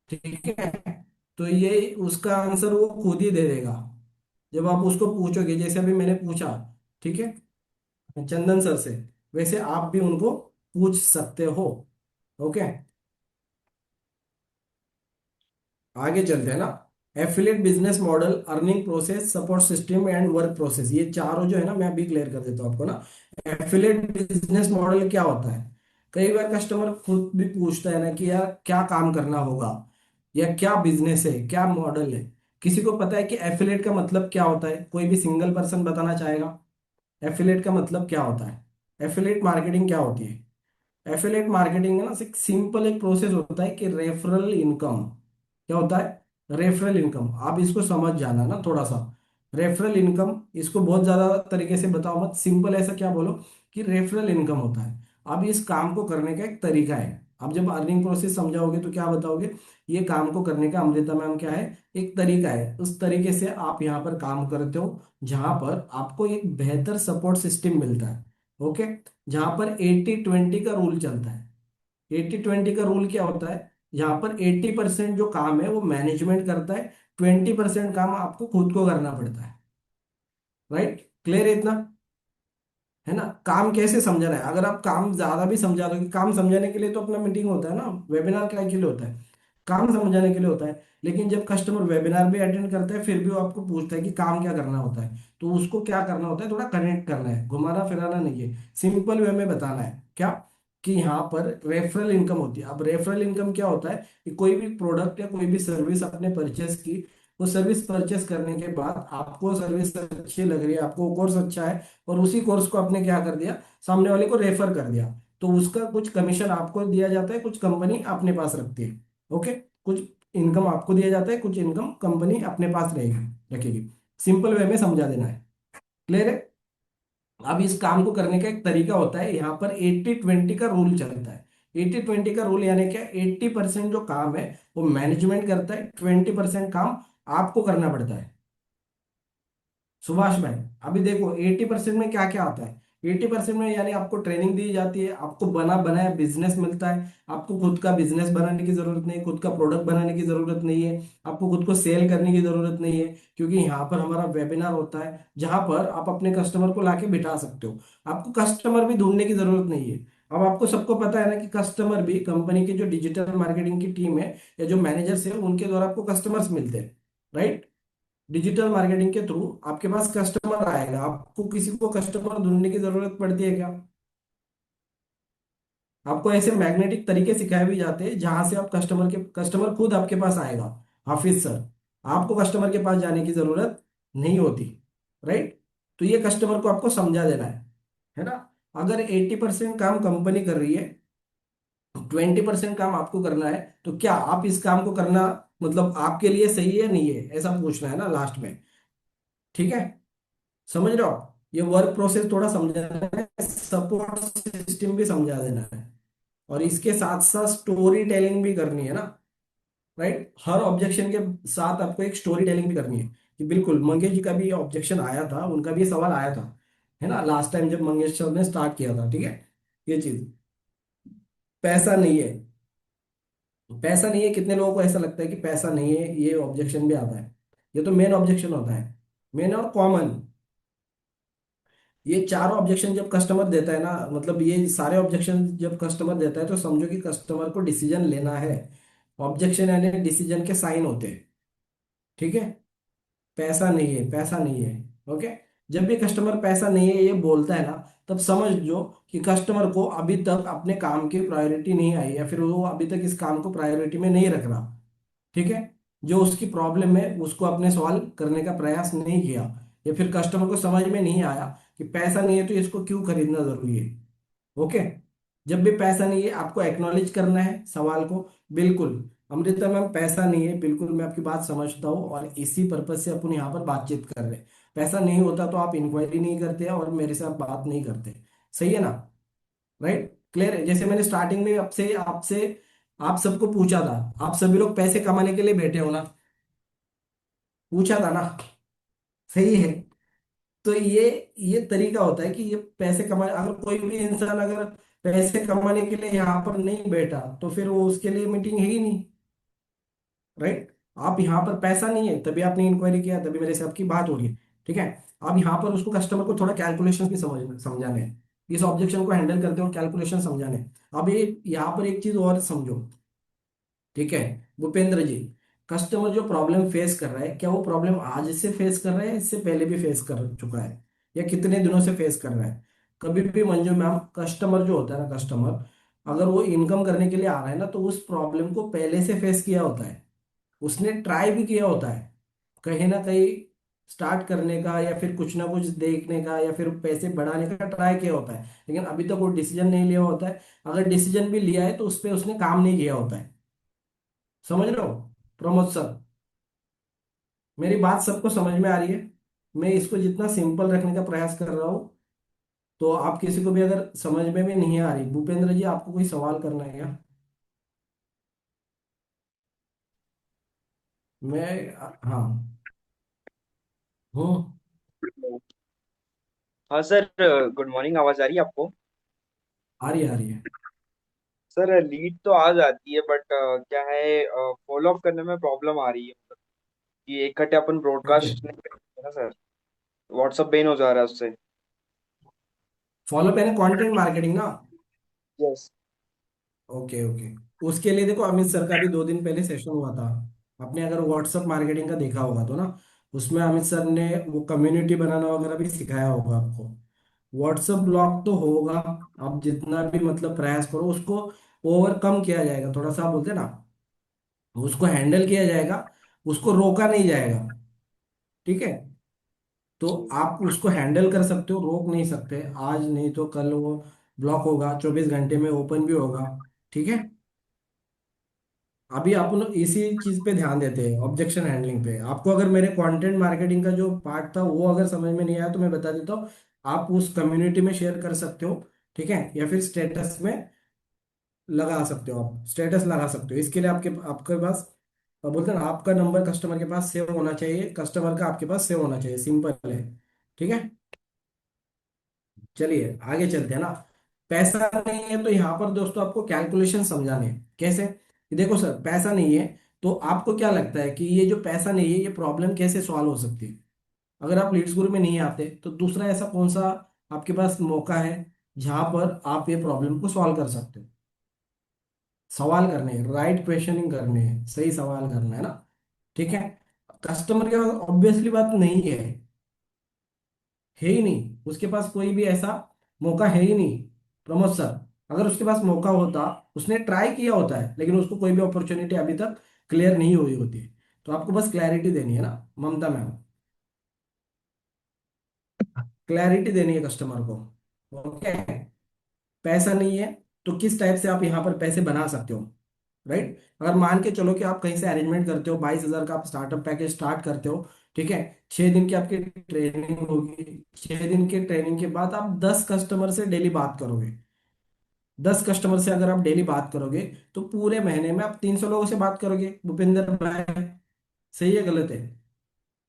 ठीक है, तो ये उसका आंसर वो खुद ही दे देगा जब आप उसको पूछोगे, जैसे अभी मैंने पूछा। ठीक है, चंदन सर से, वैसे आप भी उनको पूछ सकते हो। ओके, आगे चलते हैं ना। Affiliate business model, earning process, support system and work process, ये चारों जो है ना, मैं अभी क्लियर कर देता हूँ आपको ना। एफिलिएट बिजनेस मॉडल क्या होता है? कई बार कस्टमर खुद भी पूछता है ना कि यार क्या काम करना होगा, या क्या बिजनेस है, क्या मॉडल है। किसी को पता है कि एफिलिएट का मतलब क्या होता है? कोई भी सिंगल पर्सन बताना चाहेगा एफिलिएट का मतलब क्या होता है? एफिलिएट मार्केटिंग क्या होती है? एफिलिएट मार्केटिंग है ना, सिंपल एक प्रोसेस होता है कि रेफरल इनकम। क्या होता है? रेफरल इनकम, आप इसको समझ जाना ना थोड़ा सा। रेफरल इनकम, इसको बहुत ज्यादा तरीके से बताओ मत, सिंपल ऐसा क्या बोलो कि रेफरल इनकम होता है। अब इस काम को करने का एक तरीका है। अब जब अर्निंग प्रोसेस समझाओगे तो क्या बताओगे? ये काम को करने का, अमृता मैम, क्या है? एक तरीका है। उस तरीके से आप यहाँ पर काम करते हो, जहां पर आपको एक बेहतर सपोर्ट सिस्टम मिलता है। ओके, जहां पर 80-20 का रूल चलता है। 80-20 का रूल क्या होता है? यहाँ पर 80% जो काम है वो मैनेजमेंट करता है, 20% काम आपको खुद को करना पड़ता है। राइट, क्लियर है इतना? है ना। काम कैसे समझना है? अगर आप काम ज्यादा भी समझा दोगे, काम समझाने के लिए तो अपना मीटिंग होता है ना, वेबिनार क्या के लिए होता है? काम समझाने के लिए होता है। लेकिन जब कस्टमर वेबिनार भी अटेंड करता है, फिर भी वो आपको पूछता है कि काम क्या करना होता है, तो उसको क्या करना होता है? थोड़ा कनेक्ट करना है, घुमाना फिराना नहीं है, सिंपल वे में बताना है। क्या? कि यहाँ पर रेफरल इनकम होती है। अब रेफरल इनकम क्या होता है? कि कोई भी प्रोडक्ट या कोई भी सर्विस आपने परचेस की, वो सर्विस परचेस करने के बाद आपको सर्विस अच्छी लग रही है, आपको कोर्स अच्छा है, और उसी कोर्स को आपने क्या कर दिया, सामने वाले को रेफर कर दिया, तो उसका कुछ कमीशन आपको दिया जाता है, कुछ कंपनी अपने पास रखती है। ओके, कुछ इनकम आपको दिया जाता है, कुछ इनकम कंपनी अपने पास रहेगी, रखेगी। सिंपल वे में समझा देना है, क्लियर है? अब इस काम को करने का एक तरीका होता है, यहाँ पर 80-20 का रूल चलता है। 80-20 का रूल यानी क्या? 80% जो काम है वो मैनेजमेंट करता है, 20% काम आपको करना पड़ता है। सुभाष भाई, अभी देखो 80% में क्या क्या आता है। 80% में यानी आपको ट्रेनिंग दी जाती है, आपको बना बनाया बिजनेस मिलता है, आपको खुद का बिजनेस बनाने की जरूरत नहीं, खुद का प्रोडक्ट बनाने की जरूरत नहीं है, आपको खुद को सेल करने की जरूरत नहीं है, क्योंकि यहाँ पर हमारा वेबिनार होता है जहां पर आप अपने कस्टमर को लाके बिठा सकते हो। आपको कस्टमर भी ढूंढने की जरूरत नहीं है। अब आपको सबको पता है ना कि कस्टमर भी कंपनी की जो डिजिटल मार्केटिंग की टीम है, या जो मैनेजर्स है, उनके द्वारा आपको कस्टमर्स मिलते हैं। राइट, डिजिटल मार्केटिंग के थ्रू आपके पास कस्टमर आएगा, आपको किसी को कस्टमर ढूंढने की जरूरत पड़ती है क्या? आपको ऐसे मैग्नेटिक तरीके सिखाए भी जाते हैं जहां से आप कस्टमर खुद आपके पास आएगा। हाफिज सर, आपको कस्टमर के पास जाने की जरूरत नहीं होती। राइट। तो ये कस्टमर को आपको समझा देना है ना। अगर 80% काम कंपनी कर रही है, 20% काम आपको करना है, तो क्या आप इस काम को करना मतलब आपके लिए सही है नहीं है, ऐसा पूछना है ना लास्ट में। ठीक है। समझ रहे हो आप? ये वर्क प्रोसेस थोड़ा समझाना है, सपोर्ट सिस्टम भी समझा देना है, और इसके साथ साथ स्टोरी टेलिंग भी करनी है ना। राइट। हर ऑब्जेक्शन के साथ आपको एक स्टोरी टेलिंग भी करनी है कि बिल्कुल मंगेश जी का भी ऑब्जेक्शन आया था, उनका भी ये सवाल आया था, है ना, लास्ट टाइम जब मंगेश सर ने स्टार्ट किया था। ठीक है। ये चीज, पैसा नहीं है, पैसा नहीं है, कितने लोगों को ऐसा लगता है कि पैसा नहीं है, ये ऑब्जेक्शन भी आता है। ये तो मेन ऑब्जेक्शन होता है, मेन और कॉमन। ये चारों ऑब्जेक्शन जब कस्टमर देता है ना, मतलब ये सारे ऑब्जेक्शन जब कस्टमर देता है, तो समझो कि कस्टमर को डिसीजन लेना है। ऑब्जेक्शन यानी डिसीजन के साइन होते हैं। ठीक है। पैसा नहीं है, पैसा नहीं है। ओके। जब भी कस्टमर पैसा नहीं है ये बोलता है ना, तब समझ जो कि कस्टमर को अभी तक अपने काम की प्रायोरिटी नहीं आई, या फिर वो अभी तक इस काम को प्रायोरिटी में नहीं रख रहा। ठीक है। जो उसकी प्रॉब्लम है उसको आपने सॉल्व करने का प्रयास नहीं किया, या फिर कस्टमर को समझ में नहीं आया कि पैसा नहीं है तो इसको क्यों खरीदना जरूरी है। ओके। जब भी पैसा नहीं है आपको एक्नॉलेज करना है सवाल को। बिल्कुल अमृता मैम, पैसा नहीं है, बिल्कुल मैं आपकी बात समझता हूँ, और इसी पर्पज से अपन यहाँ पर बातचीत कर रहे हैं। पैसा नहीं होता तो आप इंक्वायरी नहीं करते और मेरे साथ बात नहीं करते। सही है ना। राइट, क्लियर है। जैसे मैंने स्टार्टिंग में आपसे आपसे आप सबको पूछा था, आप सभी लोग पैसे कमाने के लिए बैठे हो ना, पूछा था ना। सही है। तो ये तरीका होता है कि ये पैसे कमा, अगर कोई भी इंसान अगर पैसे कमाने के लिए यहाँ पर नहीं बैठा तो फिर वो उसके लिए मीटिंग है ही नहीं। राइट। आप यहाँ पर पैसा नहीं है तभी आपने इंक्वायरी किया, तभी मेरे से आपकी बात हो रही है। ठीक है। आप यहाँ पर उसको कस्टमर को थोड़ा कैलकुलेशन भी समझाने हैं, इस ऑब्जेक्शन को हैंडल करते हो कैलकुलेशन समझाने हैं। अब ये यहाँ पर एक चीज और समझो। ठीक है। भूपेंद्र जी, कस्टमर जो प्रॉब्लम फेस कर रहा है, क्या वो प्रॉब्लम आज से फेस कर रहा है, इससे पहले भी फेस कर चुका है, या कितने दिनों से फेस कर रहा है? कभी भी मंजू मैम, कस्टमर जो होता है ना, कस्टमर अगर वो इनकम करने के लिए आ रहा है ना, तो उस प्रॉब्लम को पहले से फेस किया होता है, उसने ट्राई भी किया होता है कहीं ना कहीं स्टार्ट करने का, या फिर कुछ ना कुछ देखने का, या फिर पैसे बढ़ाने का ट्राई किया होता है, लेकिन अभी तक वो डिसीजन नहीं लिया होता है। अगर डिसीजन भी लिया है तो उस पर उसने काम नहीं किया होता है। समझ रहे हो प्रमोद सर? मेरी बात सबको समझ में आ रही है? मैं इसको जितना सिंपल रखने का प्रयास कर रहा हूँ, तो आप किसी को भी अगर समझ में भी नहीं आ रही, भूपेंद्र जी आपको कोई सवाल करना है क्या? मैं हाँ हूँ। हाँ सर। Good morning. आवाज आ रही है आपको? आ रही है, आ रही है। सर लीड तो आ जाती है बट क्या है, फॉलो अप करने में प्रॉब्लम आ रही है। मतलब कि इकट्ठे अपन ओके। ब्रॉडकास्ट नहीं कर सकते ना सर। व्हाट्सअप बैन हो जा रहा है उससे। फॉलो पहले कंटेंट मार्केटिंग ना। यस। Okay okay. उसके लिए देखो अमित सर का भी 2 दिन पहले सेशन हुआ था। आपने अगर व्हाट्सअप मार्केटिंग का देखा होगा तो ना, उसमें अमित सर ने वो कम्युनिटी बनाना वगैरह भी सिखाया होगा आपको। व्हाट्सअप ब्लॉग तो होगा, आप जितना भी मतलब प्रयास करो उसको ओवरकम किया जाएगा, थोड़ा सा आप बोलते हैं ना, उसको हैंडल किया जाएगा, उसको रोका नहीं जाएगा। ठीक है। तो आप उसको हैंडल कर सकते हो, रोक नहीं सकते। आज नहीं तो कल वो ब्लॉक होगा, 24 घंटे में ओपन भी होगा। ठीक है। अभी अपन इसी चीज पे ध्यान देते हैं, ऑब्जेक्शन हैंडलिंग पे। आपको अगर मेरे कंटेंट मार्केटिंग का जो पार्ट था वो अगर समझ में नहीं आया तो मैं बता देता हूँ। आप उस कम्युनिटी में शेयर कर सकते हो। ठीक है। या फिर स्टेटस में लगा सकते हो, आप स्टेटस लगा सकते हो। इसके लिए आपके आपके पास बोलते हैं ना, आपका नंबर कस्टमर के पास सेव होना चाहिए, कस्टमर का आपके पास सेव होना चाहिए, सिंपल है। ठीक है। चलिए आगे चलते हैं ना। पैसा नहीं है तो यहाँ पर दोस्तों आपको कैलकुलेशन समझाने हैं। कैसे? कि देखो सर, पैसा नहीं है, तो आपको क्या लगता है कि ये जो पैसा नहीं है ये प्रॉब्लम कैसे सॉल्व हो सकती है? अगर आप लीड्स गुरु में नहीं आते तो दूसरा ऐसा कौन सा आपके पास मौका है जहां पर आप ये प्रॉब्लम को सॉल्व कर सकते हो? सवाल करने हैं, राइट क्वेश्चनिंग करने हैं, सही सवाल करना है ना। ठीक है। कस्टमर के पास ऑब्वियसली बात नहीं है ही नहीं, उसके पास कोई भी ऐसा मौका है ही नहीं। प्रमोद सर, अगर उसके पास मौका होता, उसने ट्राई किया होता है, लेकिन उसको कोई भी अपॉर्चुनिटी अभी तक क्लियर नहीं हुई होती है। तो आपको बस क्लैरिटी देनी है ना ममता मैम, क्लैरिटी देनी है कस्टमर को। ओके, पैसा नहीं है तो किस टाइप से आप यहाँ पर पैसे बना सकते हो, राइट। अगर मान के चलो कि आप कहीं से अरेंजमेंट करते हो, 22,000 का आप स्टार्टअप पैकेज स्टार्ट करते हो, ठीक है। 6 दिन की आपकी ट्रेनिंग होगी, 6 दिन के ट्रेनिंग के बाद आप 10 कस्टमर से डेली बात करोगे। 10 कस्टमर से अगर आप डेली बात करोगे, तो पूरे महीने में आप 300 लोगों से बात करोगे भूपेंद्र भाई। सही है गलत है?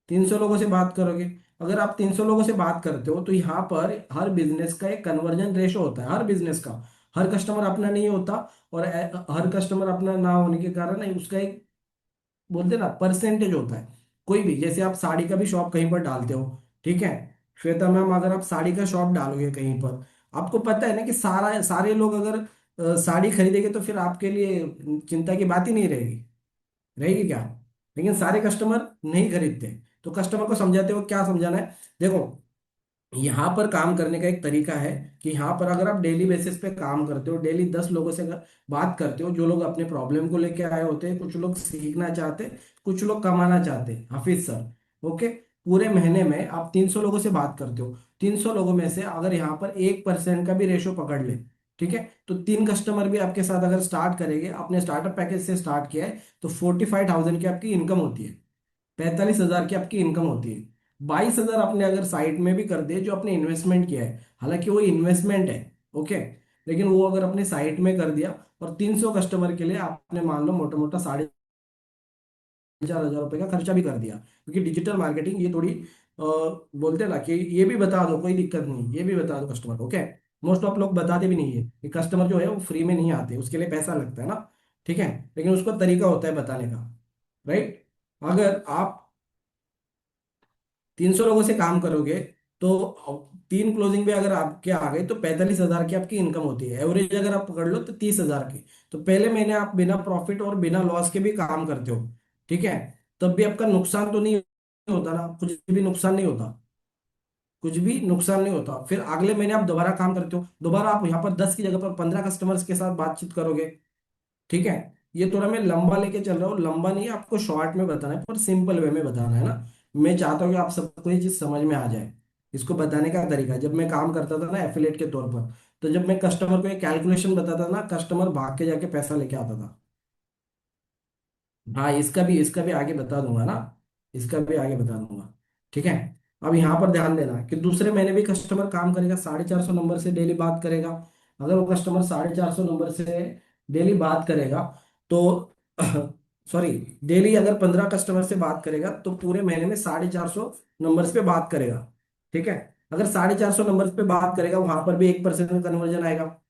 300 लोगों से बात करोगे। अगर आप 300 लोगों से बात करते हो, तो यहाँ पर हर बिजनेस का एक कन्वर्जन रेशो होता है, हर बिजनेस का। हर कस्टमर अपना नहीं होता, और हर कस्टमर अपना ना होने के कारण उसका एक, बोलते हैं ना, परसेंटेज होता है। कोई भी, जैसे आप साड़ी का भी शॉप कहीं पर डालते हो, ठीक है श्वेता मैम, अगर आप साड़ी का शॉप डालोगे कहीं पर, आपको पता है ना कि सारे लोग अगर साड़ी खरीदेंगे, तो फिर आपके लिए चिंता की बात ही नहीं रहेगी। रहेगी क्या? लेकिन सारे कस्टमर नहीं खरीदते। तो कस्टमर को समझाते हो, क्या समझाना है, देखो, यहाँ पर काम करने का एक तरीका है कि यहाँ पर अगर आप डेली बेसिस पे काम करते हो, डेली 10 लोगों से अगर बात करते हो, जो लोग अपने प्रॉब्लम को लेके आए होते हैं, कुछ लोग सीखना चाहते हैं, कुछ लोग कमाना चाहते हैं, हाफिज सर। ओके, पूरे महीने में आप 300 लोगों से बात करते हो। 300 लोगों में से अगर यहाँ पर 1% का भी रेशो पकड़ ले, ठीक है, तो 3 कस्टमर भी आपके साथ अगर स्टार्ट करेंगे, आपने स्टार्टअप पैकेज से स्टार्ट किया है, तो 45,000 की आपकी इनकम होती है। 45,000 की आपकी इनकम होती है। 22,000 आपने अगर साइड में भी कर दिए, जो आपने इन्वेस्टमेंट किया है, हालांकि वो इन्वेस्टमेंट है, ओके, लेकिन वो अगर अपने साइड में कर दिया, और 300 कस्टमर के लिए आपने मान लो मोटा मोटा 4,500 रुपये का खर्चा भी कर दिया, क्योंकि डिजिटल मार्केटिंग ये थोड़ी बोलते हैं ना कि ये भी बता दो, कोई दिक्कत नहीं, ये भी बता दो कस्टमर को, ओके। मोस्ट ऑफ लोग बताते भी नहीं है कि कस्टमर जो है वो फ्री में नहीं आते, उसके लिए पैसा लगता है ना, ठीक है। लेकिन उसको तरीका होता है बताने का, राइट। अगर आप 300 लोगों से काम करोगे, तो 3 क्लोजिंग भी अगर आपके आ गए, तो 45,000 की आपकी इनकम होती है। एवरेज अगर आप पकड़ लो तो 30,000 की। तो पहले महीने आप बिना प्रॉफिट और बिना लॉस के भी काम करते हो, ठीक है। तब भी आपका नुकसान तो नहीं होता ना, कुछ भी नुकसान नहीं होता, कुछ भी नुकसान नहीं होता। फिर अगले महीने आप दोबारा काम करते हो, दोबारा आप यहाँ पर 10 की जगह पर 15 कस्टमर्स के साथ बातचीत करोगे, ठीक है। ये थोड़ा मैं लंबा लेके चल रहा हूँ, लंबा नहीं है, आपको शॉर्ट में बताना है, पर सिंपल वे में बताना है ना। मैं चाहता हूँ कि आप सबको ये चीज समझ में आ जाए। इसको बताने का तरीका, जब मैं काम करता था ना एफिलेट के तौर पर, तो जब मैं कस्टमर को एक कैलकुलेशन बताता था ना, कस्टमर भाग के जाके पैसा लेके आता था। हाँ, इसका भी आगे बता दूंगा ना, इसका भी आगे बता दूंगा, ठीक है। अब यहाँ पर ध्यान देना कि दूसरे महीने भी कस्टमर काम करेगा, 450 नंबर से डेली बात करेगा। अगर वो कस्टमर 450 नंबर से डेली बात करेगा, तो सॉरी, डेली अगर 15 कस्टमर से बात करेगा, तो पूरे महीने में 450 नंबर्स पे बात करेगा, ठीक है। अगर 450 नंबर्स पे बात करेगा, वहां पर भी 1% कन्वर्जन आएगा।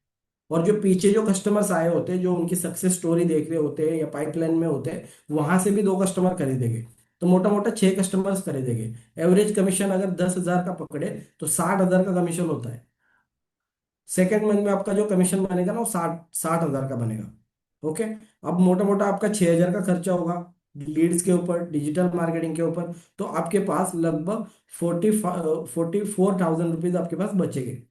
और जो पीछे जो कस्टमर्स आए होते हैं, जो उनकी सक्सेस स्टोरी देख रहे होते हैं या पाइपलाइन में होते हैं, वहां से भी 2 कस्टमर खरीदेंगे। तो मोटा मोटा 6 कस्टमर्स खरीदेंगे। एवरेज कमीशन अगर 10,000 का पकड़े, तो 60,000 का कमीशन होता है। सेकेंड मंथ में आपका जो कमीशन बनेगा ना, वो 60,000 का बनेगा, ओके। अब मोटा मोटा आपका 6,000 का खर्चा होगा लीड्स के ऊपर, डिजिटल मार्केटिंग के ऊपर। तो आपके पास लगभग 44,000 रुपीज आपके पास बचेंगे,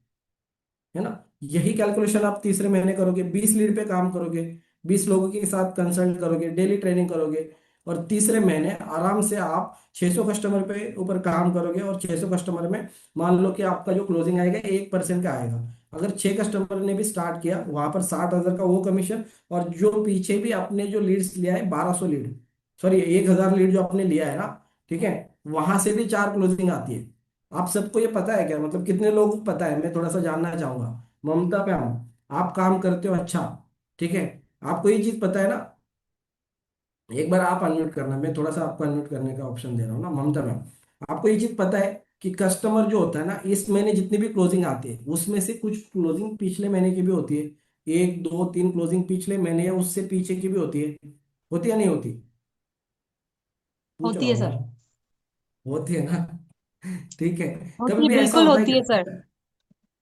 है ना। यही कैलकुलेशन आप तीसरे महीने करोगे, 20 लीड पे काम करोगे, 20 लोगों के साथ कंसल्ट करोगे, डेली ट्रेनिंग करोगे, और तीसरे महीने आराम से आप 600 कस्टमर पे ऊपर काम करोगे, और 600 कस्टमर में मान लो कि आपका जो क्लोजिंग आएगा 1% का आएगा। अगर 6 कस्टमर ने भी स्टार्ट किया, वहां पर 60,000 का वो कमीशन, और जो पीछे भी आपने जो लीड्स लिया है, 1200 लीड, सॉरी 1,000 लीड जो आपने लिया है ना, ठीक है, वहां से भी 4 क्लोजिंग आती है। आप सबको ये पता है क्या, मतलब कितने लोगों को पता है, मैं थोड़ा सा जानना चाहूंगा। ममता मैम, आप काम करते हो, अच्छा, ठीक है, आपको ये चीज पता है ना। एक बार आप अनम्यूट करना, मैं थोड़ा सा आपको अनम्यूट करने का ऑप्शन दे रहा हूँ ना ममता मैम। आपको ये चीज पता है कि कस्टमर जो होता है ना, इस महीने जितनी भी क्लोजिंग आती है, उसमें से कुछ क्लोजिंग पिछले महीने की भी होती है। 1 2 3 क्लोजिंग पिछले महीने या उससे पीछे की भी होती है नहीं होती? पूछ रहा होती है हूँ सर। मैं। होती है ना? ठीक है। कभी होती है, भी ऐसा बिल्कुल होता है होती क्या? है सर।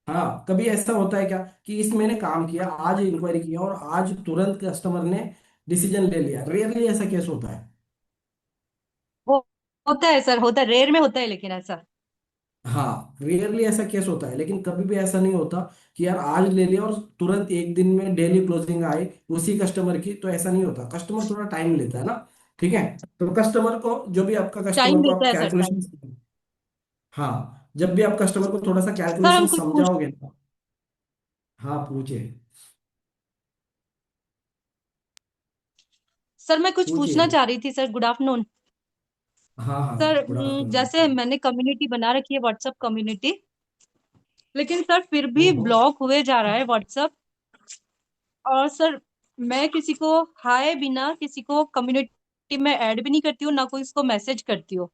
हाँ, कभी ऐसा होता है क्या कि इस मैंने काम किया, आज इंक्वायरी किया, और आज तुरंत कस्टमर ने डिसीजन ले लिया? रेयरली ऐसा केस होता है। हो होता है सर, होता है, रेयर में होता है लेकिन ऐसा। हाँ, रियरली ऐसा केस होता है, लेकिन कभी भी ऐसा नहीं होता कि यार आज ले लिया और तुरंत एक दिन में डेली क्लोजिंग आए उसी कस्टमर की, तो ऐसा नहीं होता। कस्टमर थोड़ा टाइम लेता है ना। ठीक है। तो कस्टमर को, जो भी आपका टाइम कस्टमर को लेता आप है सर, कैलकुलेशन, टाइम। हाँ, जब भी आप कस्टमर को थोड़ा सा सर कैलकुलेशन हम कुछ पूछ समझाओगे ना। हाँ, पूछिए। सर मैं कुछ पूछना पूछिए। चाह रही थी सर। गुड आफ्टरनून हाँ हाँ, सर। गुड जैसे आफ्टरनून। मैंने कम्युनिटी बना रखी है, व्हाट्सएप कम्युनिटी, लेकिन सर फिर भी हम्म। ब्लॉक हुए जा रहा है व्हाट्सएप। और सर मैं किसी को हाय बिना किसी को कम्युनिटी में ऐड भी नहीं करती हूँ, ना कोई उसको मैसेज करती हूँ।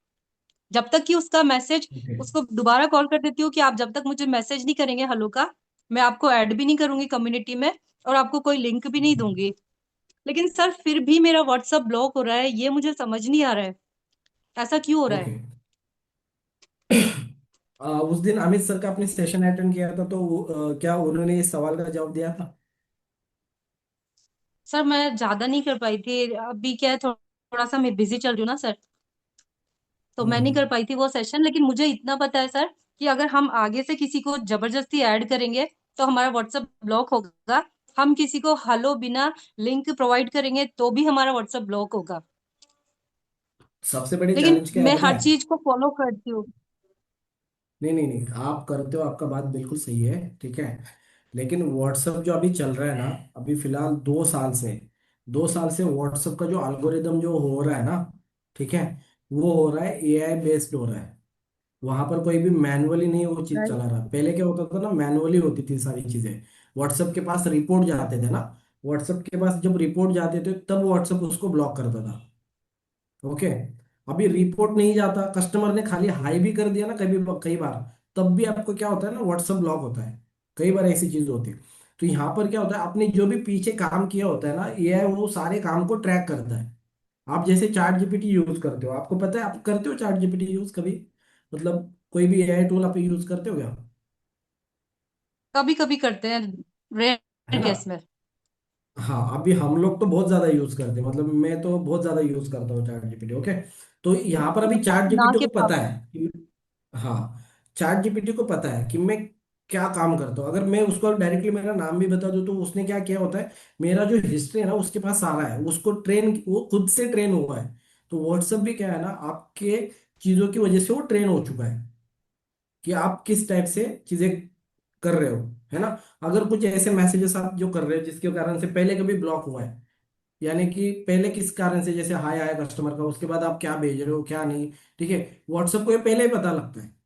जब तक कि उसका मैसेज, ओके। उसको दोबारा कॉल कर देती हूँ कि आप जब तक मुझे मैसेज नहीं करेंगे हेलो का, मैं आपको ऐड भी नहीं करूंगी कम्युनिटी में, और आपको कोई लिंक भी नहीं दूंगी। लेकिन सर फिर भी मेरा व्हाट्सएप ब्लॉक हो रहा है, ये मुझे समझ नहीं आ रहा है, ऐसा क्यों हो रहा है। ओके। उस दिन अमित सर का आपने सेशन अटेंड किया था, तो क्या उन्होंने इस सवाल का जवाब दिया था? सर मैं ज्यादा नहीं कर पाई थी, अभी क्या है, थोड़ा सा मैं बिजी चल रही हूँ ना सर, तो मैं नहीं कर हम्म। पाई थी वो सेशन। लेकिन मुझे इतना पता है सर कि अगर हम आगे से किसी को जबरदस्ती ऐड करेंगे तो हमारा व्हाट्सएप ब्लॉक होगा। हम किसी को हेलो बिना लिंक प्रोवाइड करेंगे तो भी हमारा व्हाट्सएप ब्लॉक होगा। सबसे बड़ी लेकिन चैलेंज क्या है मैं पता हर है? चीज को फॉलो करती हूँ। नहीं नहीं नहीं, आप करते हो, आपका बात बिल्कुल सही है। ठीक है। लेकिन व्हाट्सएप जो अभी चल रहा है ना, अभी फिलहाल 2 साल से व्हाट्सएप का जो एल्गोरिदम जो हो रहा है ना, ठीक है, वो हो रहा है एआई बेस्ड हो रहा है। वहां पर कोई भी मैनुअली नहीं वो चीज राइट। चला रहा। पहले क्या होता था ना, मैनुअली होती थी सारी चीजें। व्हाट्सएप के पास रिपोर्ट जाते थे ना, व्हाट्सएप के पास जब रिपोर्ट जाते थे तब व्हाट्सएप उसको ब्लॉक करता था। ओके। अभी रिपोर्ट नहीं जाता, कस्टमर ने खाली हाई भी कर दिया ना कभी, कई बार, तब भी आपको क्या होता है ना, व्हाट्सएप ब्लॉक होता है। कई बार ऐसी चीज होती है। तो यहाँ पर क्या होता है, आपने जो भी पीछे काम किया होता है ना, एआई वो सारे काम को ट्रैक करता है। आप जैसे चैट जीपीटी यूज करते हो, आपको पता है, आप करते हो चैट जीपीटी यूज कभी? मतलब कोई भी एआई टूल आप यूज करते हो क्या? कभी कभी करते हैं, है रेयर ना? केस में। हाँ, अभी हम लोग तो बहुत ज्यादा यूज करते हैं, मतलब मैं तो बहुत ज्यादा यूज करता हूँ चैट जीपीटी। ओके। तो यहाँ पर अभी चैट ना जीपीटी के को पता बराबर। है हाँ, चैट जीपीटी को पता है कि मैं क्या काम करता हूँ। अगर मैं उसको डायरेक्टली मेरा नाम भी बता दूँ, तो उसने क्या किया होता है, मेरा जो हिस्ट्री है ना उसके पास सारा है, उसको ट्रेन, वो खुद से ट्रेन हुआ है। तो व्हाट्सएप भी क्या है ना, आपके चीजों की वजह से वो ट्रेन हो चुका है कि आप किस टाइप से चीजें कर रहे हो। है ना? अगर कुछ ऐसे मैसेजेस आप जो कर रहे हो जिसके कारण से पहले कभी ब्लॉक हुआ है, यानी कि पहले किस कारण से, जैसे हाय आया कस्टमर का, उसके बाद आप क्या भेज रहे हो क्या नहीं, ठीक है, व्हाट्सएप को ये पहले ही पता लगता है।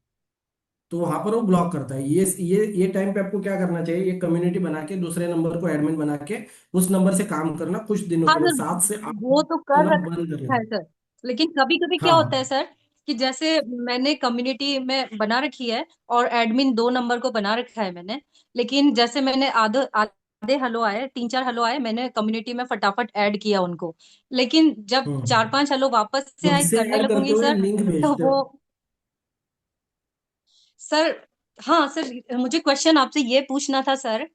तो वहां पर वो ब्लॉक करता है। ये टाइम पे आपको क्या करना चाहिए, ये कम्युनिटी बना के दूसरे नंबर को एडमिन बना के उस नंबर से काम करना कुछ दिनों हाँ के लिए, सर, 7 से 8 वो तो को कर ना बंद कर रखा देना। है सर। लेकिन कभी कभी क्या होता है हाँ। सर कि जैसे मैंने कम्युनिटी में बना रखी है और एडमिन 2 नंबर को बना रखा है मैंने, लेकिन जैसे मैंने आधे आधे हेलो आए, 3 4 हेलो आए, मैंने कम्युनिटी में फटाफट ऐड किया उनको। लेकिन जब हम्म। 4 5 हेलो वापस से खुद आए से करने ऐड करते लगूंगी हो या सर, लिंक तो भेजते हो? वो सर, हाँ सर, मुझे क्वेश्चन आपसे ये पूछना था सर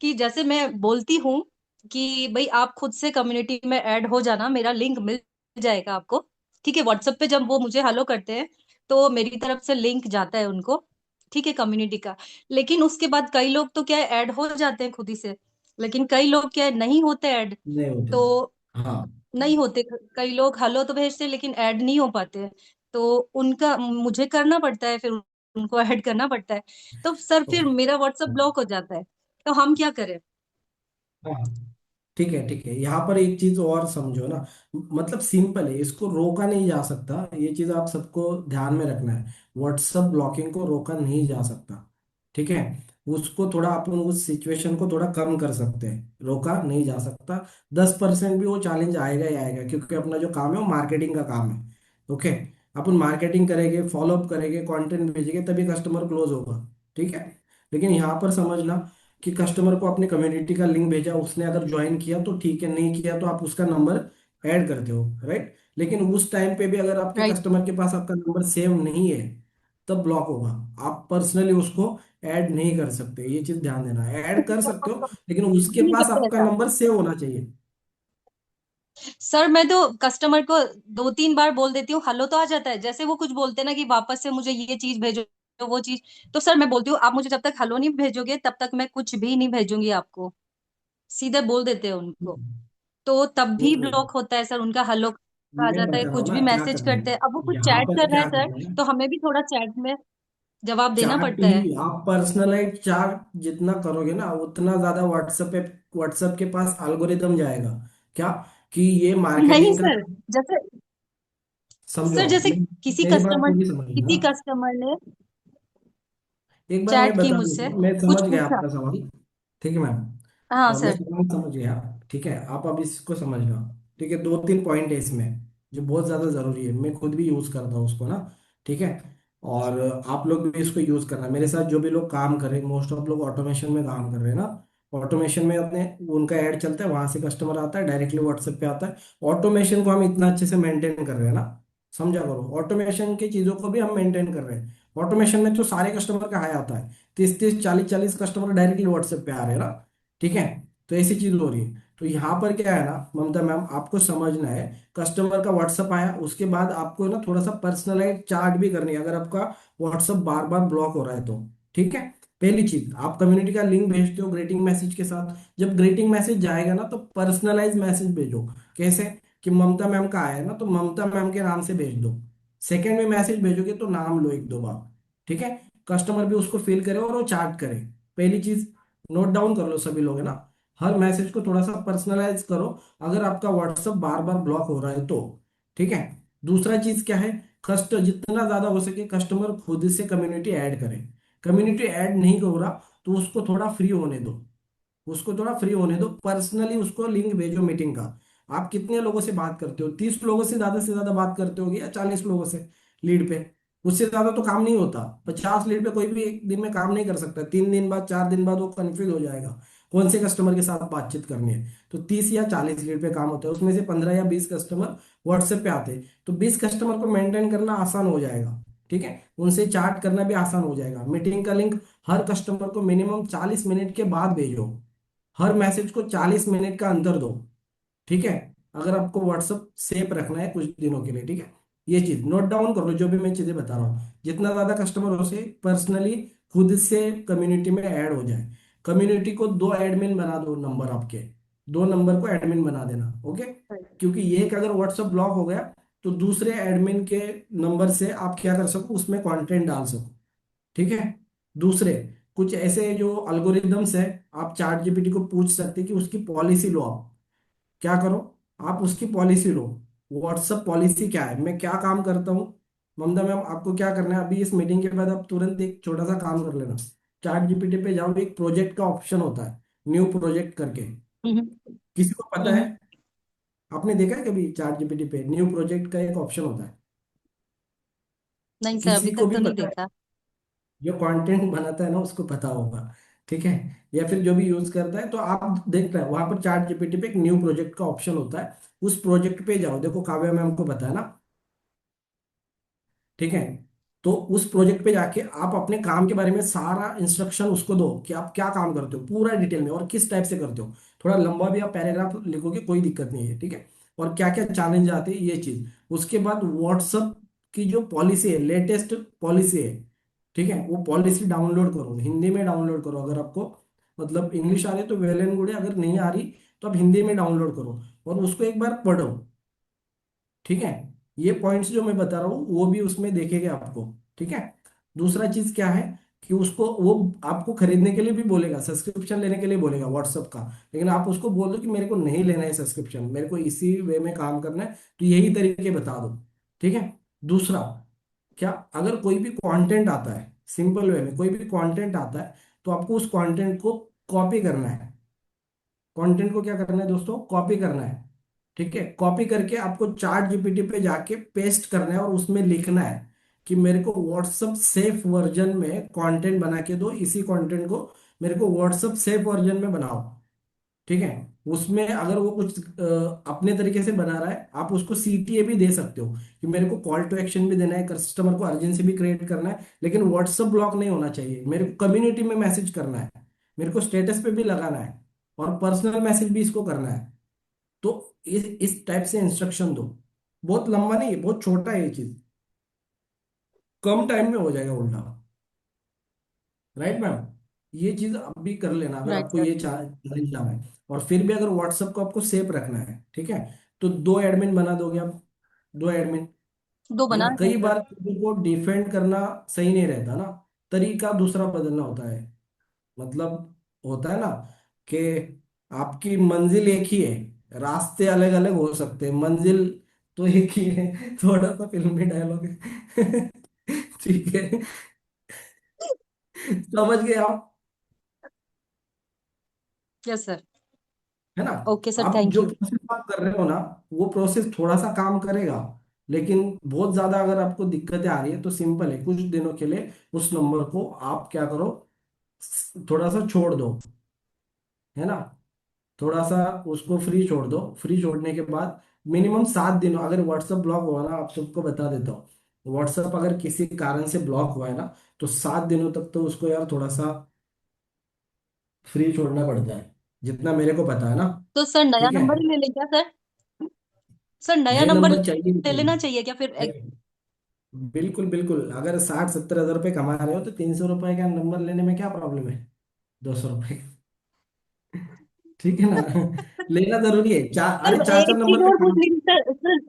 कि जैसे मैं बोलती हूँ कि भाई आप खुद से कम्युनिटी में ऐड हो जाना, मेरा लिंक मिल जाएगा आपको, ठीक है, व्हाट्सएप पे जब वो मुझे हेलो करते हैं तो मेरी तरफ से लिंक जाता है उनको, ठीक है, कम्युनिटी का। लेकिन उसके बाद कई लोग तो क्या है ऐड हो जाते हैं खुद ही से, लेकिन कई लोग क्या है नहीं होते ऐड। नहीं होते। तो हाँ। नहीं होते, कई लोग हेलो तो भेजते हैं लेकिन ऐड नहीं हो पाते, तो उनका मुझे करना पड़ता है, फिर उनको ऐड करना पड़ता है। तो सर फिर ओके। मेरा व्हाट्सएप ब्लॉक हो जाता है, तो हम क्या करें। हाँ, ठीक है ठीक है, यहाँ पर एक चीज और समझो ना, मतलब सिंपल है, इसको रोका नहीं जा सकता, ये चीज आप सबको ध्यान में रखना है। व्हाट्सएप ब्लॉकिंग को रोका नहीं जा सकता। ठीक है। उसको थोड़ा अपन उस सिचुएशन को थोड़ा कम कर सकते हैं, रोका नहीं जा सकता। 10% भी वो चैलेंज आएगा ही आएगा, क्योंकि अपना जो काम है वो मार्केटिंग का काम है। ओके। अपन मार्केटिंग करेंगे, फॉलोअप करेंगे, कंटेंट भेजेंगे, तभी कस्टमर क्लोज होगा। ठीक है। लेकिन यहाँ पर समझना कि कस्टमर को अपने कम्युनिटी का लिंक भेजा, उसने अगर ज्वाइन किया तो ठीक है, नहीं किया तो आप उसका नंबर ऐड करते हो, राइट? लेकिन उस टाइम पे भी अगर आपके राइट। कस्टमर के पास आपका नंबर सेव नहीं है, तब ब्लॉक होगा। आप पर्सनली उसको ऐड नहीं कर सकते, ये चीज ध्यान देना है। ऐड कर सकते हो, लेकिन उसके नहीं पास करते आपका ऐसा नंबर सेव होना चाहिए। सर। मैं तो कस्टमर को 2 3 बार बोल देती हूँ हेलो तो आ जाता है, जैसे वो कुछ बोलते हैं ना कि वापस से मुझे ये चीज भेजो, हो वो चीज। तो सर मैं बोलती हूँ, आप मुझे जब तक हेलो नहीं भेजोगे तब तक मैं कुछ भी नहीं भेजूंगी आपको। सीधे बोल देते हैं उनको। तो तब भी नहीं, ब्लॉक होता है सर, उनका हेलो आ मैं जाता है, बता रहा हूँ कुछ ना भी क्या मैसेज करना करते हैं। अब वो है, कुछ यहाँ चैट पर कर रहे क्या हैं सर, करना है ना। तो हमें भी थोड़ा चैट में जवाब देना चार्ट पड़ता है। ही आप पर्सनलाइज चार्ट जितना करोगे ना उतना ज्यादा व्हाट्सएप के पास एल्गोरिदम जाएगा। क्या कि ये नहीं मार्केटिंग का। सर, जैसे समझो, सर जैसे मेरी बात पूरी समझना किसी ना। कस्टमर ने एक बार मैं चैट की बता मुझसे, दूं, मैं कुछ समझ गया पूछा। आपका सवाल। ठीक है मैम। हाँ मैं सर। सवाल समझ गया। ठीक है, आप अब इसको समझ लो। ठीक है, दो तीन पॉइंट है इसमें जो बहुत ज़्यादा ज़रूरी है, मैं खुद भी यूज़ करता हूँ उसको ना। ठीक है, और आप लोग भी इसको यूज़ करना। मेरे साथ जो भी लोग काम कर रहे हैं, मोस्ट ऑफ लोग ऑटोमेशन में काम कर रहे हैं ना। ऑटोमेशन में अपने उनका ऐड चलता है, वहां से कस्टमर आता है, डायरेक्टली व्हाट्सएप पे आता है। ऑटोमेशन को हम इतना अच्छे से मेंटेन कर रहे हैं ना। समझा करो, ऑटोमेशन की चीज़ों को भी हम मेंटेन कर रहे हैं। ऑटोमेशन में तो सारे कस्टमर का हाई आता है, 30 30 40 40 कस्टमर डायरेक्टली व्हाट्सएप पे आ रहे हैं ना। ठीक है, तो ऐसी चीज हो रही है। तो यहाँ पर क्या है ना ममता मैम, आपको समझना है। कस्टमर का व्हाट्सएप आया, उसके बाद आपको ना थोड़ा सा पर्सनलाइज चार्ट भी करनी है, अगर आपका व्हाट्सएप बार बार ब्लॉक हो रहा है तो। ठीक है, पहली चीज, आप कम्युनिटी का लिंक भेजते हो ग्रीटिंग मैसेज के साथ, जब ग्रीटिंग मैसेज जाएगा ना तो पर्सनलाइज मैसेज भेजो। कैसे? कि ममता मैम का आया है ना, तो ममता मैम के नाम से भेज दो। सेकंड में मैसेज भेजोगे तो नाम लो एक दो बार। ठीक है, कस्टमर भी उसको फील करे और वो चार्ट करे। पहली चीज नोट डाउन कर लो सभी लोग, है ना। हर मैसेज को थोड़ा सा पर्सनलाइज करो, अगर आपका व्हाट्सएप बार बार ब्लॉक हो रहा है तो। ठीक है, दूसरा चीज क्या है, कस्ट जितना ज्यादा हो सके कस्टमर खुद से कम्युनिटी ऐड करे। कम्युनिटी ऐड नहीं हो रहा तो उसको थोड़ा फ्री होने दो। उसको थोड़ा फ्री होने दो, पर्सनली उसको लिंक भेजो मीटिंग का। आप कितने लोगों से बात करते हो? 30 लोगों से ज्यादा बात करते होगे या 40 लोगों से लीड पे? उससे ज्यादा तो काम नहीं होता। 50 लीड पे कोई भी एक दिन में काम नहीं कर सकता, 3 दिन बाद 4 दिन बाद वो कंफ्यूज हो जाएगा कौन से कस्टमर के साथ बातचीत करनी है। तो 30 या 40 लीड पे काम होता है, उसमें से 15 या 20 कस्टमर व्हाट्सएप पे आते हैं, तो 20 कस्टमर को मेंटेन करना आसान हो जाएगा। ठीक है, उनसे चार्ट करना भी आसान हो जाएगा। मीटिंग का लिंक हर कस्टमर को मिनिमम 40 मिनट के बाद भेजो। हर मैसेज को 40 मिनट का अंतर दो। ठीक है, अगर आपको व्हाट्सअप सेफ रखना है कुछ दिनों के लिए। ठीक है, ये चीज नोट डाउन कर लो, जो भी मैं चीजें बता रहा हूँ। जितना ज्यादा कस्टमर हो से पर्सनली खुद से कम्युनिटी में ऐड हो जाए। कम्युनिटी को दो एडमिन बना दो, नंबर आपके 2 नंबर को एडमिन बना देना। ओके, क्योंकि ये कि अगर व्हाट्सअप ब्लॉक हो गया तो दूसरे एडमिन के नंबर से आप क्या कर सको, उसमें कंटेंट डाल सको। ठीक है, दूसरे कुछ ऐसे जो अल्गोरिदम्स है, आप चैट जीपीटी को पूछ सकते हैं कि उसकी पॉलिसी लो। आप क्या करो, आप उसकी पॉलिसी लो। व्हाट्सअप पॉलिसी क्या है, मैं क्या काम करता हूँ। ममता मैम, आपको क्या करना है, अभी इस मीटिंग के बाद आप तुरंत एक छोटा सा काम कर लेना। चैट जीपीटी पे जाओ, एक प्रोजेक्ट का ऑप्शन होता है, न्यू प्रोजेक्ट करके। हम्म। किसी को पता है? हम्म। आपने देखा है कभी चैट जीपीटी पे न्यू प्रोजेक्ट का एक ऑप्शन होता है? नहीं सर, किसी अभी को तक भी तो नहीं पता है? देखा। जो कंटेंट बनाता है ना उसको पता होगा। ठीक है, या फिर जो भी यूज करता है, तो आप देख रहे हैं वहां पर चैट जीपीटी पे एक न्यू प्रोजेक्ट का ऑप्शन होता है। उस प्रोजेक्ट पे जाओ, देखो काव्या मैम को पता है ना। ठीक है, तो उस प्रोजेक्ट पे जाके आप अपने काम के बारे में सारा इंस्ट्रक्शन उसको दो कि आप क्या काम करते हो पूरा डिटेल में और किस टाइप से करते हो। थोड़ा लंबा भी आप पैराग्राफ लिखोगे कोई दिक्कत नहीं है। ठीक है, और क्या क्या चैलेंज आते हैं ये चीज। उसके बाद व्हाट्सअप की जो पॉलिसी है, लेटेस्ट पॉलिसी है। ठीक है, वो पॉलिसी डाउनलोड करो, हिंदी में डाउनलोड करो। अगर आपको मतलब इंग्लिश आ रही है तो वेल एंड गुड है, अगर नहीं आ रही तो आप हिंदी में डाउनलोड करो और उसको एक बार पढ़ो। ठीक है, ये पॉइंट्स जो मैं बता रहा हूँ वो भी उसमें देखेगा आपको। ठीक है, दूसरा चीज क्या है कि उसको वो आपको खरीदने के लिए भी बोलेगा, सब्सक्रिप्शन लेने के लिए बोलेगा व्हाट्सअप का। लेकिन आप उसको बोल दो कि मेरे को नहीं लेना है सब्सक्रिप्शन, मेरे को इसी वे में काम करना है, तो यही तरीके बता दो। ठीक है, दूसरा क्या, अगर कोई भी कंटेंट आता है, सिंपल वे में कोई भी कंटेंट आता है, तो आपको उस कंटेंट को कॉपी करना है। कंटेंट को क्या करना है दोस्तों, कॉपी करना है। ठीक है, कॉपी करके आपको चार्ट जीपीटी पे जाके पेस्ट करना है और उसमें लिखना है कि मेरे को व्हाट्सअप सेफ वर्जन में कंटेंट बना के दो, इसी कंटेंट को मेरे को व्हाट्सअप सेफ वर्जन में बनाओ। ठीक है, उसमें अगर वो कुछ अपने तरीके से बना रहा है, आप उसको सीटीए भी दे सकते हो कि मेरे को कॉल टू एक्शन भी देना है, कस्टमर को अर्जेंसी भी क्रिएट करना है, लेकिन व्हाट्सअप ब्लॉक नहीं होना चाहिए, मेरे को कम्युनिटी में मैसेज करना है, मेरे को स्टेटस पे भी लगाना है और पर्सनल मैसेज भी इसको करना है। तो इस टाइप से इंस्ट्रक्शन दो। बहुत लंबा नहीं है, बहुत छोटा है ये चीज, कम टाइम में हो जाएगा उल्टा। Right ma'am? ये चीज अभी कर लेना अगर राइट आपको सर। ये चैलेंज है। और फिर भी अगर व्हाट्सएप को आपको सेफ रखना है, ठीक है, तो 2 एडमिन बना दोगे आप, 2 एडमिन, दो है बना ना? है कई सर। बार चीजों को डिफेंड करना सही नहीं रहता ना, तरीका दूसरा बदलना होता है। मतलब होता है ना कि आपकी मंजिल एक ही है, रास्ते अलग अलग हो सकते हैं, मंजिल तो एक ही है। थोड़ा सा फिल्मी डायलॉग है। ठीक है, समझ गए आप? Yes sir. है ना? ओके सर, आप थैंक जो यू। प्रोसेस आप कर रहे हो ना, वो प्रोसेस थोड़ा सा काम करेगा, लेकिन बहुत ज्यादा अगर आपको दिक्कतें आ रही है तो सिंपल है, कुछ दिनों के लिए उस नंबर को आप क्या करो, थोड़ा सा छोड़ दो, है ना? थोड़ा सा उसको फ्री छोड़ दो। फ्री छोड़ने के बाद मिनिमम 7 दिन, अगर व्हाट्सएप ब्लॉक हुआ ना, आप सबको बता देता हूँ, व्हाट्सएप अगर किसी कारण से ब्लॉक हुआ है ना, तो 7 दिनों तक तो उसको यार थोड़ा सा फ्री छोड़ना पड़ता है, जितना मेरे को पता है ना। तो सर नया ठीक है, नंबर ही ले लें क्या सर? सर नया नए नंबर नंबर चाहिए ही ले लेना चाहिए। चाहिए क्या फिर बिल्कुल बिल्कुल, अगर 60-70 हज़ार रुपये कमा रहे हो तो 300 रुपये का नंबर लेने में क्या प्रॉब्लम है? 200 रुपये। ठीक है ना? लेना जरूरी है, सर अरे चार चार एक चीज नंबर पे और काम। पूछनी थी सर।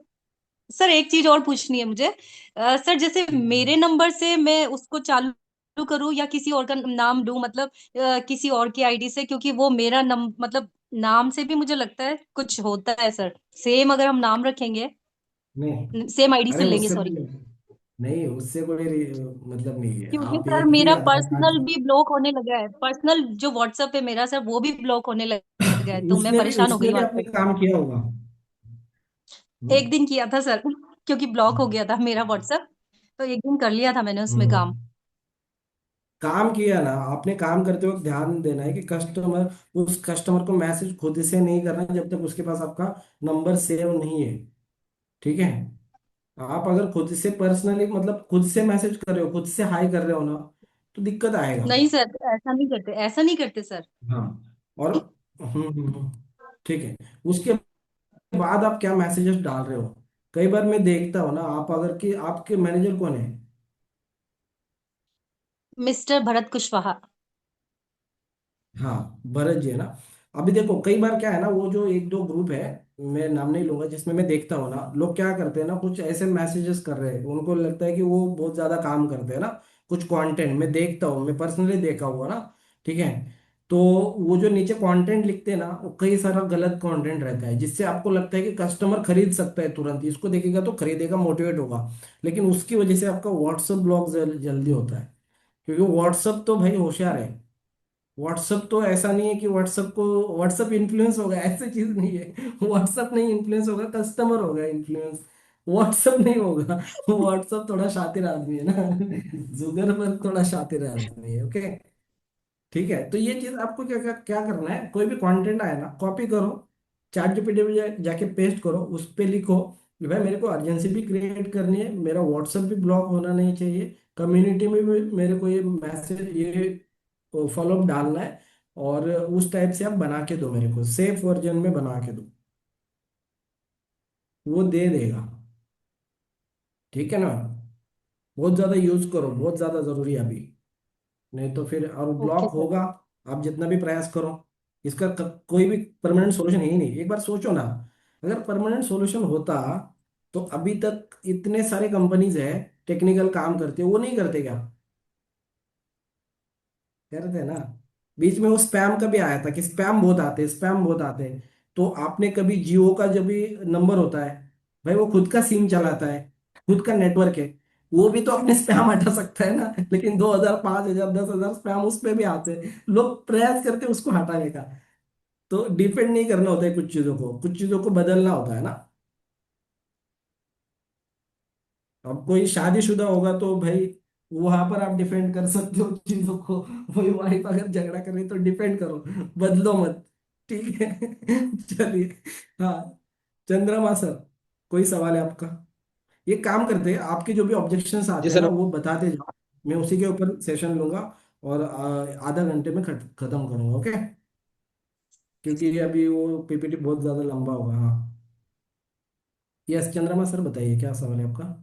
सर एक चीज और पूछनी है मुझे। सर जैसे मेरे नंबर से मैं उसको चालू करूँ या किसी और का नाम दूं, मतलब किसी और की आईडी से, क्योंकि वो मेरा मतलब नाम से भी मुझे लगता है कुछ होता है सर। सेम अगर हम नाम रखेंगे, नहीं, सेम आईडी से अरे लेंगे, उससे सॉरी। कोई नहीं, उससे कोई मतलब नहीं है, क्योंकि आप सर एक ही मेरा आधार पर्सनल कार्ड। भी ब्लॉक होने लगा है, पर्सनल जो व्हाट्सएप है मेरा सर वो भी ब्लॉक होने लगा है, तो मैं उसने भी परेशान हो गई उसने भी हूँ अपने आजकल। काम किया होगा। एक दिन किया था सर, क्योंकि ब्लॉक हो गया था मेरा व्हाट्सएप, तो एक दिन कर लिया था मैंने उसमें काम। हम्म। काम किया ना आपने, काम करते वक्त ध्यान देना है कि कस्टमर, उस कस्टमर को मैसेज खुद से नहीं करना जब तक उसके पास आपका नंबर सेव नहीं है। ठीक है? आप अगर खुद से पर्सनली, मतलब खुद से मैसेज कर रहे हो, खुद से हाई कर रहे हो ना, तो दिक्कत आएगा। नहीं सर, ऐसा नहीं करते, ऐसा नहीं करते सर। हाँ। और ठीक है, उसके बाद आप क्या मैसेजेस डाल रहे हो? कई बार मैं देखता हूँ ना, आप अगर कि आपके मैनेजर कौन है? मिस्टर भरत कुशवाहा। हाँ, भरत जी है ना? अभी देखो कई बार क्या है ना, वो जो एक दो ग्रुप है, मैं नाम नहीं लूंगा, जिसमें मैं देखता हूँ ना, लोग क्या करते हैं ना, कुछ ऐसे मैसेजेस कर रहे हैं, उनको लगता है कि वो बहुत ज्यादा काम करते हैं ना, कुछ कंटेंट मैं देखता हूँ, मैं पर्सनली देखा हुआ ना। ठीक है? तो वो जो नीचे कंटेंट लिखते हैं ना, वो कई सारा गलत कंटेंट रहता है, जिससे आपको लगता है कि कस्टमर खरीद सकता है, तुरंत ही इसको देखेगा तो खरीदेगा, मोटिवेट होगा, लेकिन उसकी वजह से आपका व्हाट्सएप ब्लॉक जल्दी होता है। क्योंकि व्हाट्सएप तो भाई होशियार है। व्हाट्सअप तो ऐसा नहीं है कि व्हाट्सअप को, व्हाट्सअप इन्फ्लुएंस होगा, ऐसी चीज नहीं है। व्हाट्सअप नहीं इन्फ्लुएंस होगा, कस्टमर होगा इन्फ्लुएंस, व्हाट्सअप नहीं होगा। व्हाट्सअप थोड़ा शातिर आदमी है ना। जुगरबर्ग थोड़ा शातिर आदमी है। ओके, ठीक है, तो ये चीज आपको क्या क्या क्या करना है, कोई भी कंटेंट आए ना, कॉपी करो, चैट जीपीटी में जाके पेस्ट करो, उस पे लिखो कि भाई मेरे को अर्जेंसी भी क्रिएट करनी है, मेरा व्हाट्सएप भी ब्लॉक होना नहीं चाहिए, कम्युनिटी में भी मेरे को ये मैसेज, ये फॉलोअप डालना है, और उस टाइप से आप बना के दो, मेरे को सेफ वर्जन में बना के दो, वो दे देगा। ठीक है ना? बहुत ज्यादा यूज करो, बहुत ज्यादा जरूरी है अभी, नहीं तो फिर और ओके ब्लॉक सर। होगा। आप जितना भी प्रयास करो, इसका कोई भी परमानेंट सॉल्यूशन है ही नहीं। एक बार सोचो ना, अगर परमानेंट सॉल्यूशन होता तो अभी तक इतने सारे कंपनीज है, टेक्निकल काम करते, वो नहीं करते क्या? करते हैं ना। बीच में वो स्पैम का भी आया था कि स्पैम बहुत आते हैं, स्पैम बहुत आते हैं। तो आपने कभी जियो का जब भी नंबर होता है, भाई वो खुद का सिम चलाता है, खुद का नेटवर्क है, वो भी तो अपने स्पैम हटा सकता है ना। लेकिन 2,000, 5,000, 10,000 स्पैम उस पे भी आते हैं, लोग प्रयास करते हैं उसको हटाने का। तो डिपेंड नहीं करना होता है कुछ चीजों को, कुछ चीजों को बदलना होता है ना। अब कोई शादीशुदा होगा तो भाई वहां पर आप डिफेंड कर सकते हो चीजों को। वही वाइफ अगर झगड़ा कर रही तो डिफेंड करो, बदलो मत। ठीक है? चलिए। हाँ, चंद्रमा सर, कोई सवाल है आपका? ये काम करते हैं, आपके जो भी ऑब्जेक्शंस जी आते हैं ना सर। वो बताते जाओ, मैं उसी के ऊपर सेशन लूंगा, और आधा घंटे में खत्म करूंगा। ओके? क्योंकि ये अभी वो पीपीटी बहुत ज्यादा लंबा होगा। हाँ, यस चंद्रमा सर, बताइए क्या सवाल है आपका?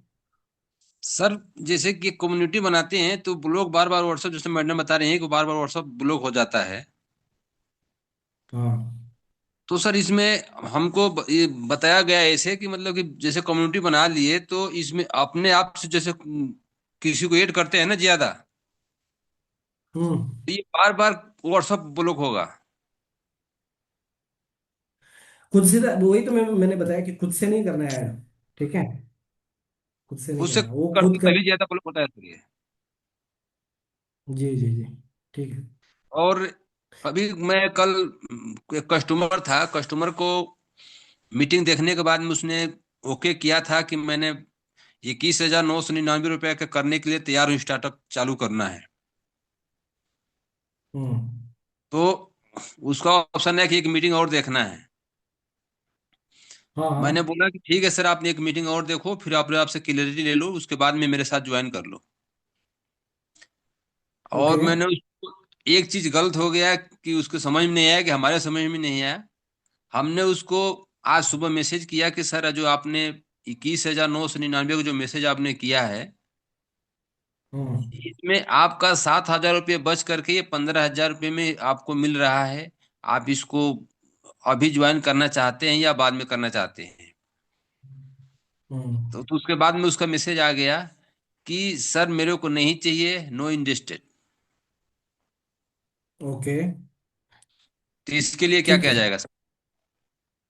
सर जैसे कि कम्युनिटी बनाते हैं तो ब्लॉग बार बार व्हाट्सएप, जैसे मैडम बता रहे हैं कि बार बार व्हाट्सएप ब्लॉक हो जाता है। हाँ। तो सर इसमें हमको ये बताया गया है ऐसे कि मतलब कि जैसे कम्युनिटी बना लिए तो इसमें अपने आप से जैसे किसी को ऐड करते हैं ना ज्यादा, हम्म। तो ये बार बार व्हाट्सएप ब्लॉक होगा। खुद से वही तो मैंने बताया कि खुद से नहीं करना है। ठीक है। खुद से नहीं खुद से करना, वो करते खुद कर। तभी ज्यादा ब्लॉक होता है सर ये। जी जी जी। ठीक है। और अभी मैं कल एक कस्टमर था, कस्टमर को मीटिंग देखने के बाद में उसने ओके किया था कि मैंने 21,999 रुपये का करने के लिए तैयार हूँ, स्टार्टअप चालू करना है। हम्म। तो उसका ऑप्शन है कि एक मीटिंग और देखना है। हाँ हाँ। मैंने बोला कि ठीक है सर, आपने एक मीटिंग और देखो, फिर आप आपसे क्लियरिटी ले लो, उसके बाद में मेरे साथ ज्वाइन कर लो। और ओके। मैंने उसको एक चीज गलत हो गया कि उसको समझ में नहीं आया, कि हमारे समझ में नहीं आया। हमने उसको आज सुबह मैसेज किया कि सर जो आपने 21,999 का जो मैसेज आपने किया है, हम्म। इसमें आपका 7,000 रुपये बच करके ये 15,000 रुपये में आपको मिल रहा है। आप इसको अभी ज्वाइन करना चाहते हैं या बाद में करना चाहते हैं? हम्म। तो उसके बाद में उसका मैसेज आ गया कि सर मेरे को नहीं चाहिए, नो इंटरेस्टेड। ओके। तो इसके लिए क्या ठीक किया है। जाएगा सर?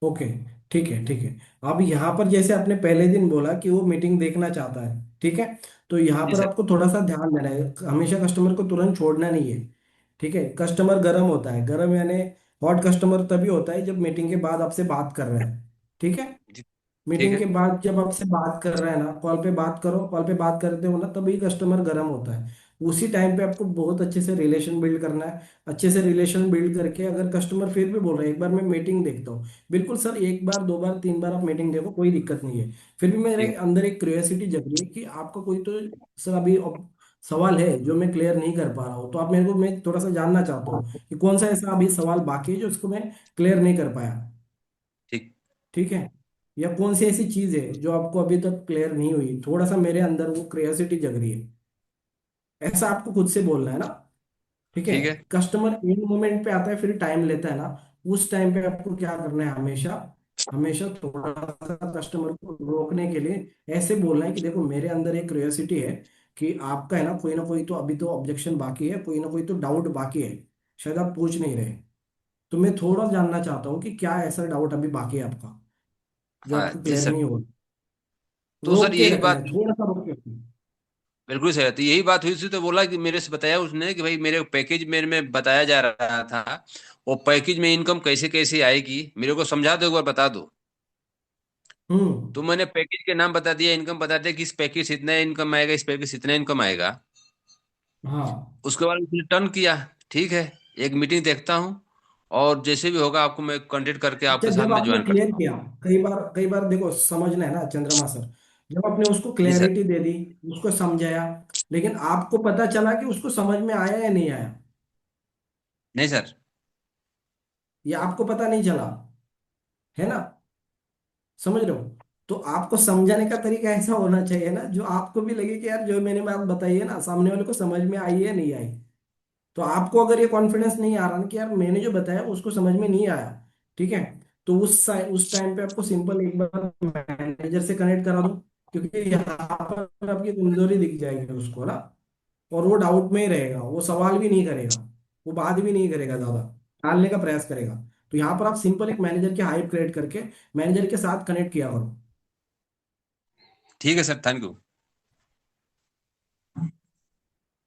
ओके। ठीक है ठीक है। अब यहाँ पर जैसे आपने पहले दिन बोला कि वो मीटिंग देखना चाहता है, ठीक है। तो यहाँ जी पर सर। आपको थोड़ा सा ध्यान देना है, हमेशा कस्टमर को तुरंत छोड़ना नहीं है। ठीक है। कस्टमर गर्म होता है, गर्म यानी हॉट कस्टमर तभी होता है जब मीटिंग के बाद आपसे बात कर रहा है। ठीक है। जी। ठीक मीटिंग है। के बाद जब आपसे बात कर रहा है ना, कॉल पे बात करो, कॉल पे बात करते हो ना, तभी कस्टमर गर्म होता है। उसी टाइम पे आपको बहुत अच्छे से रिलेशन बिल्ड करना है। अच्छे से रिलेशन बिल्ड करके अगर कस्टमर फिर भी बोल रहा है एक बार मैं मीटिंग देखता हूँ, बिल्कुल सर, एक बार दो बार तीन बार आप मीटिंग देखो, कोई दिक्कत नहीं है। फिर भी ठीक मेरे है। अंदर एक क्यूरियोसिटी जग रही है कि आपका कोई तो सर अभी सवाल है जो मैं क्लियर नहीं कर पा रहा हूँ, तो आप मेरे को, मैं थोड़ा सा जानना चाहता हूँ कि कौन सा ऐसा अभी सवाल बाकी है जो उसको मैं क्लियर नहीं कर पाया। ठीक। ठीक है। या कौन सी ऐसी चीज है जो आपको अभी तक क्लियर नहीं हुई, थोड़ा सा मेरे अंदर वो क्रियोसिटी जग रही है, ऐसा आपको खुद से बोलना है ना। ठीक है। ठीक है। कस्टमर इन मोमेंट पे आता है फिर टाइम लेता है ना, उस टाइम पे आपको क्या करना है, हमेशा हमेशा थोड़ा सा कस्टमर को रोकने के लिए ऐसे बोलना है कि देखो मेरे अंदर एक क्रियोसिटी है कि आपका है ना कोई तो अभी तो ऑब्जेक्शन बाकी है, कोई ना कोई तो डाउट बाकी है, शायद आप पूछ नहीं रहे। तो मैं थोड़ा जानना चाहता हूँ कि क्या ऐसा डाउट अभी बाकी है आपका जो हाँ आपको जी क्लियर सर। नहीं हो। तो सर रोक के यही रखना बात, है, थोड़ा सा रोक के रखना है। बिल्कुल सही है। तो यही बात हुई थी, तो बोला कि मेरे से बताया उसने कि भाई मेरे पैकेज में बताया जा रहा था, वो पैकेज में इनकम कैसे कैसे आएगी मेरे को समझा दो, एक बार बता दो। हम्म। तो मैंने पैकेज के नाम बता दिया, इनकम बता दिया कि इस पैकेज से इतना इनकम आएगा, इस पैकेज से इतना इनकम आएगा। हाँ। उसके बाद उसने टर्न किया, ठीक है, एक मीटिंग देखता हूँ, और जैसे भी होगा आपको मैं कांटेक्ट करके अच्छा, आपके साथ जब में आपने ज्वाइन क्लियर करता हूँ। किया, कई बार देखो समझना है ना चंद्रमा सर, जब आपने उसको जी सर। क्लैरिटी दे दी, उसको समझाया, लेकिन आपको पता चला कि उसको समझ में आया या नहीं आया, नहीं सर। या आपको पता नहीं चला, है ना, समझ रहे हो। तो आपको समझाने का तरीका ऐसा होना चाहिए ना जो आपको भी लगे कि यार जो मैंने बात बताई है ना, सामने वाले को समझ में आई है या नहीं आई। तो आपको अगर ये कॉन्फिडेंस नहीं आ रहा ना कि यार मैंने जो बताया उसको समझ में नहीं आया, ठीक है, तो उस टाइम पे आपको सिंपल एक बार मैनेजर से कनेक्ट करा दो, क्योंकि यहाँ पर आपकी कमजोरी दिख जाएगी उसको ना, और वो डाउट में ही रहेगा, वो सवाल भी नहीं करेगा, वो बात भी नहीं करेगा, ज्यादा टालने का प्रयास करेगा। तो यहाँ पर आप सिंपल एक मैनेजर की हाइप क्रिएट करके मैनेजर के साथ कनेक्ट किया करो। ठीक है sir, thank you.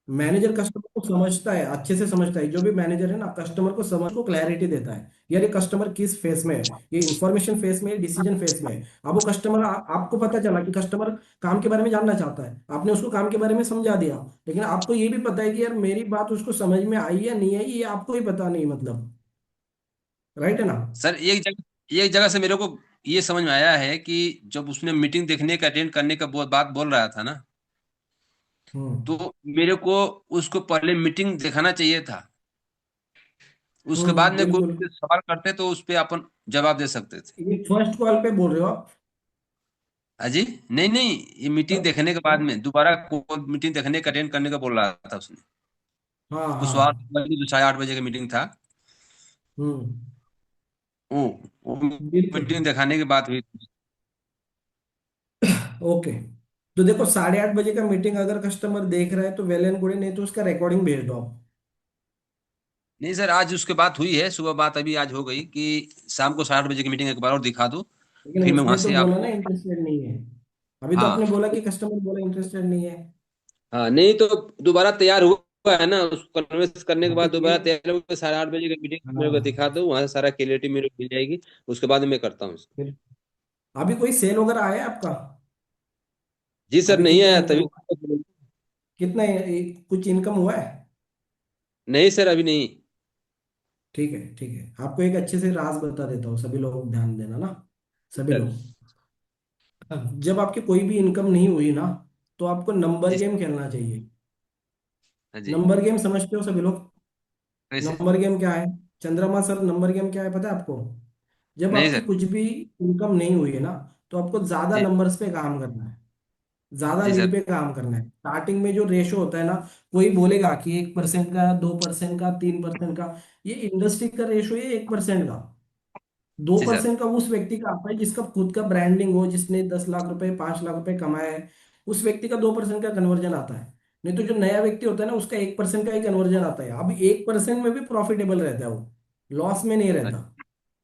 Manager customer को समझता है, अच्छे से समझता है, जो भी मैनेजर है ना कस्टमर को समझ को क्लैरिटी देता है, यार ये कस्टमर किस फेस में है, ये इंफॉर्मेशन फेस में है, डिसीजन फेस में है। अब वो कस्टमर, आपको पता चला कि कस्टमर काम के बारे में जानना चाहता है, आपने उसको काम के बारे में समझा दिया, लेकिन आपको ये भी पता है कि यार मेरी बात उसको समझ में आई या नहीं आई, ये आपको ही पता नहीं, मतलब, राइट है ना। सर एक जगह से मेरे को ये समझ में आया है कि जब उसने मीटिंग देखने का अटेंड करने का बात बोल रहा था ना, हम्म। तो मेरे को उसको पहले मीटिंग दिखाना चाहिए था। उसके बाद में कोई बिल्कुल। भी सवाल करते तो उस पे अपन जवाब दे सकते थे। ये फर्स्ट कॉल पे बोल रहे हो आप। अजी, नहीं नहीं, ये मीटिंग देखने के बाद में दोबारा मीटिंग देखने का अटेंड करने का बोल रहा था उसने। हाँ वो हाँ। सुबह जो 8:30 बजे का मीटिंग था, हम्म। वो वो बिल्कुल। मीटिंग दिखाने के बाद हुई। ओके। तो देखो 8:30 बजे का मीटिंग अगर कस्टमर देख रहा है तो वेल एंड गुड है, नहीं तो उसका रिकॉर्डिंग भेज दो आप। नहीं सर, आज उसके बात हुई है, सुबह बात अभी आज हो गई कि शाम को 8:30 बजे की मीटिंग एक बार और दिखा दो, लेकिन फिर मैं वहां उसने तो से आप। बोला ना इंटरेस्टेड नहीं है। अभी तो हाँ आपने बोला कि कस्टमर बोला इंटरेस्टेड नहीं है। हाँ, नहीं तो दोबारा तैयार हुआ है ना, उसको कन्विंस करने के हाँ तो बाद ये। दोबारा तैयार हुआ, 8:30 बजे की मीटिंग मेरे को हाँ। दिखा दो, वहां से सारा क्लियरिटी मेरे को मिल जाएगी। उसके बाद मैं करता हूँ। फिर अभी कोई सेल वगैरह आया है आपका? जी सर, अभी नहीं कितना आया इनकम तभी। हुआ? कितना कुछ इनकम हुआ है? नहीं सर, अभी नहीं। ठीक है ठीक है, आपको एक अच्छे से राज बता देता हूँ, सभी लोग ध्यान देना ना। सभी सर। लोग। जब आपकी कोई भी इनकम नहीं हुई ना, तो आपको नंबर जी गेम खेलना चाहिए। हाँ जी। नंबर गेम समझते हो सभी लोग? कैसे? नंबर गेम क्या है? चंद्रमा सर, नंबर गेम क्या है पता है आपको? जब नहीं आपकी सर। कुछ भी इनकम नहीं हुई है ना, तो आपको ज्यादा जी नंबर्स पे काम करना है। ज्यादा जी लीड सर। पे काम करना है। स्टार्टिंग में जो रेशो होता है ना, कोई बोलेगा कि 1% का, 2% का, 3% का, ये इंडस्ट्री का रेशो है 1% का। दो जी सर। परसेंट का उस व्यक्ति का आता है जिसका खुद का ब्रांडिंग हो, जिसने 10 लाख रुपए, 5 लाख रुपए कमाए हैं। उस व्यक्ति का 2% का कन्वर्जन आता है। नहीं तो जो नया व्यक्ति होता है ना, उसका 1% का ही कन्वर्जन आता है। अब 1% में भी प्रॉफिटेबल रहता है वो, लॉस में नहीं रहता।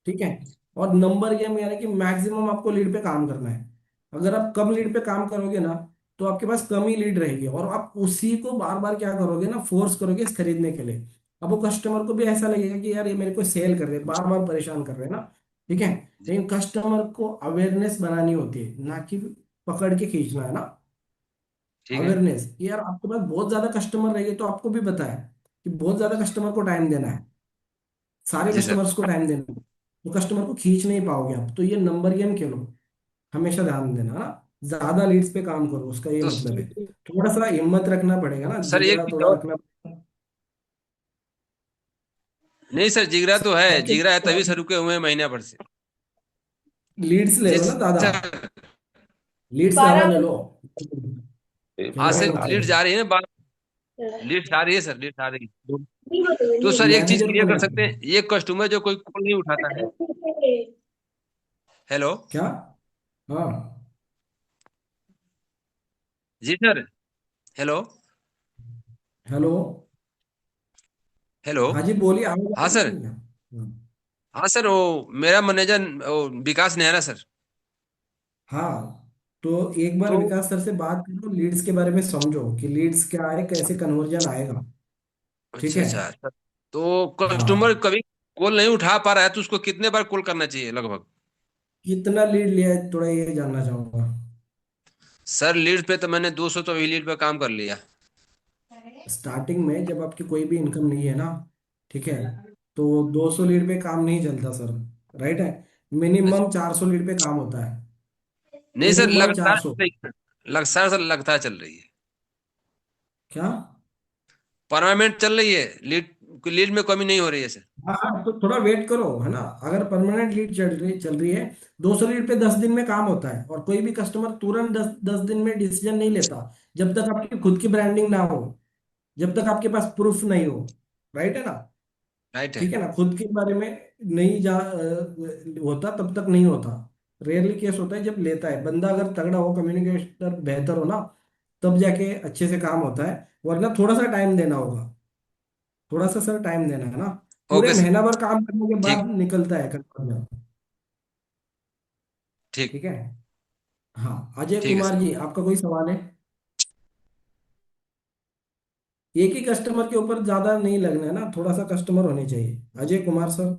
ठीक है। और नंबर गेम यानी कि मैक्सिमम आपको लीड पे काम करना है। अगर आप कम लीड पे काम करोगे ना, तो आपके पास कम ही लीड रहेगी, और आप उसी को बार बार क्या करोगे ना, फोर्स करोगे इस खरीदने के लिए। अब वो कस्टमर को भी ऐसा लगेगा कि यार ये मेरे को सेल कर रहे हैं, बार बार परेशान कर रहे हैं ना। ठीक है। जी, लेकिन कस्टमर को अवेयरनेस बनानी होती है, ना कि पकड़ के खींचना है ना। ठीक है। अवेयरनेस, यार आपके पास बहुत ज्यादा कस्टमर रहेंगे तो आपको भी पता है कि बहुत ज्यादा कस्टमर को टाइम देना है, सारे जी सर। कस्टमर्स को टाइम देना है। तो कस्टमर को खींच नहीं पाओगे आप, तो ये नंबर गेम खेलो। हमेशा ध्यान देना ना, ज्यादा लीड्स पे काम करो, उसका ये तो मतलब है। थोड़ा सा हिम्मत रखना पड़ेगा ना, सर एक जिगरा चीज थोड़ा और। रखना पड़ेगा। नहीं सर, जिगरा तो है, सबके जिगरा है तभी सर रुके हुए हैं महीने भर से। लीड्स ले जी लो ना दादा, सर। लीड्स ज्यादा ले लो। हाँ खेलना ही सर, मत लीड करो। जा रही है ना, लीड आ रही है सर, लीड आ रही है। तो सर एक चीज मैनेजर क्लियर कौन कर है सकते आपका? हैं, ये कस्टमर जो कोई कॉल नहीं उठाता है। हेलो। क्या? हाँ। जी सर। हेलो। हेलो। हेलो। हाँ जी बोलिए, आवाज आ हाँ रही है सर। नहीं क्या? हाँ सर, वो मेरा मैनेजर विकास नेहरा सर। हाँ। तो एक बार तो विकास सर से बात करो, लीड्स के बारे में समझो कि लीड्स क्या है, कैसे कन्वर्जन आएगा। ठीक अच्छा है। अच्छा सर, तो कस्टमर हाँ। कभी कॉल नहीं उठा पा रहा है, तो उसको कितने बार कॉल करना चाहिए लगभग? कितना लीड लिया है, थोड़ा ये जानना चाहूंगा। सर लीड पे तो मैंने 200 तो लीड पे काम कर लिया। स्टार्टिंग में जब आपकी कोई भी इनकम नहीं है ना, ठीक है, तो 200 लीड पे काम नहीं चलता सर। राइट है। अच्छा। मिनिमम 400 लीड पे काम होता है। नहीं सर, मिनिमम लगातार 400। लगातार सर, लगातार चल रही है। क्या? परमानेंट चल रही है लीड, लीड में कमी नहीं हो रही है सर। हाँ हाँ, तो थोड़ा वेट करो है ना। अगर परमानेंट लीड चल रही है, 200 लीड पे 10 दिन में काम होता है, और कोई भी कस्टमर तुरंत 10 10 दिन में डिसीजन नहीं लेता, जब तक आपकी खुद की ब्रांडिंग ना हो, जब तक आपके पास प्रूफ नहीं हो। राइट है ना? राइट है। ठीक है ना, खुद के बारे में नहीं होता तब तक नहीं होता। रेयरली केस होता है जब लेता है बंदा, अगर तगड़ा हो, कम्युनिकेटर बेहतर हो ना, तब जाके अच्छे से काम होता है। वरना थोड़ा सा टाइम देना होगा। थोड़ा सा सर टाइम देना है ना। पूरे ओके सर। महीना भर काम करने के ठीक। बाद निकलता है कन्वर्जन। ठीक। ठीक है। हाँ, अजय ठीक है कुमार सर। जी आपका कोई सवाल है? एक ही कस्टमर के ऊपर ज्यादा नहीं लगना है ना, थोड़ा सा कस्टमर होने चाहिए। अजय कुमार सर,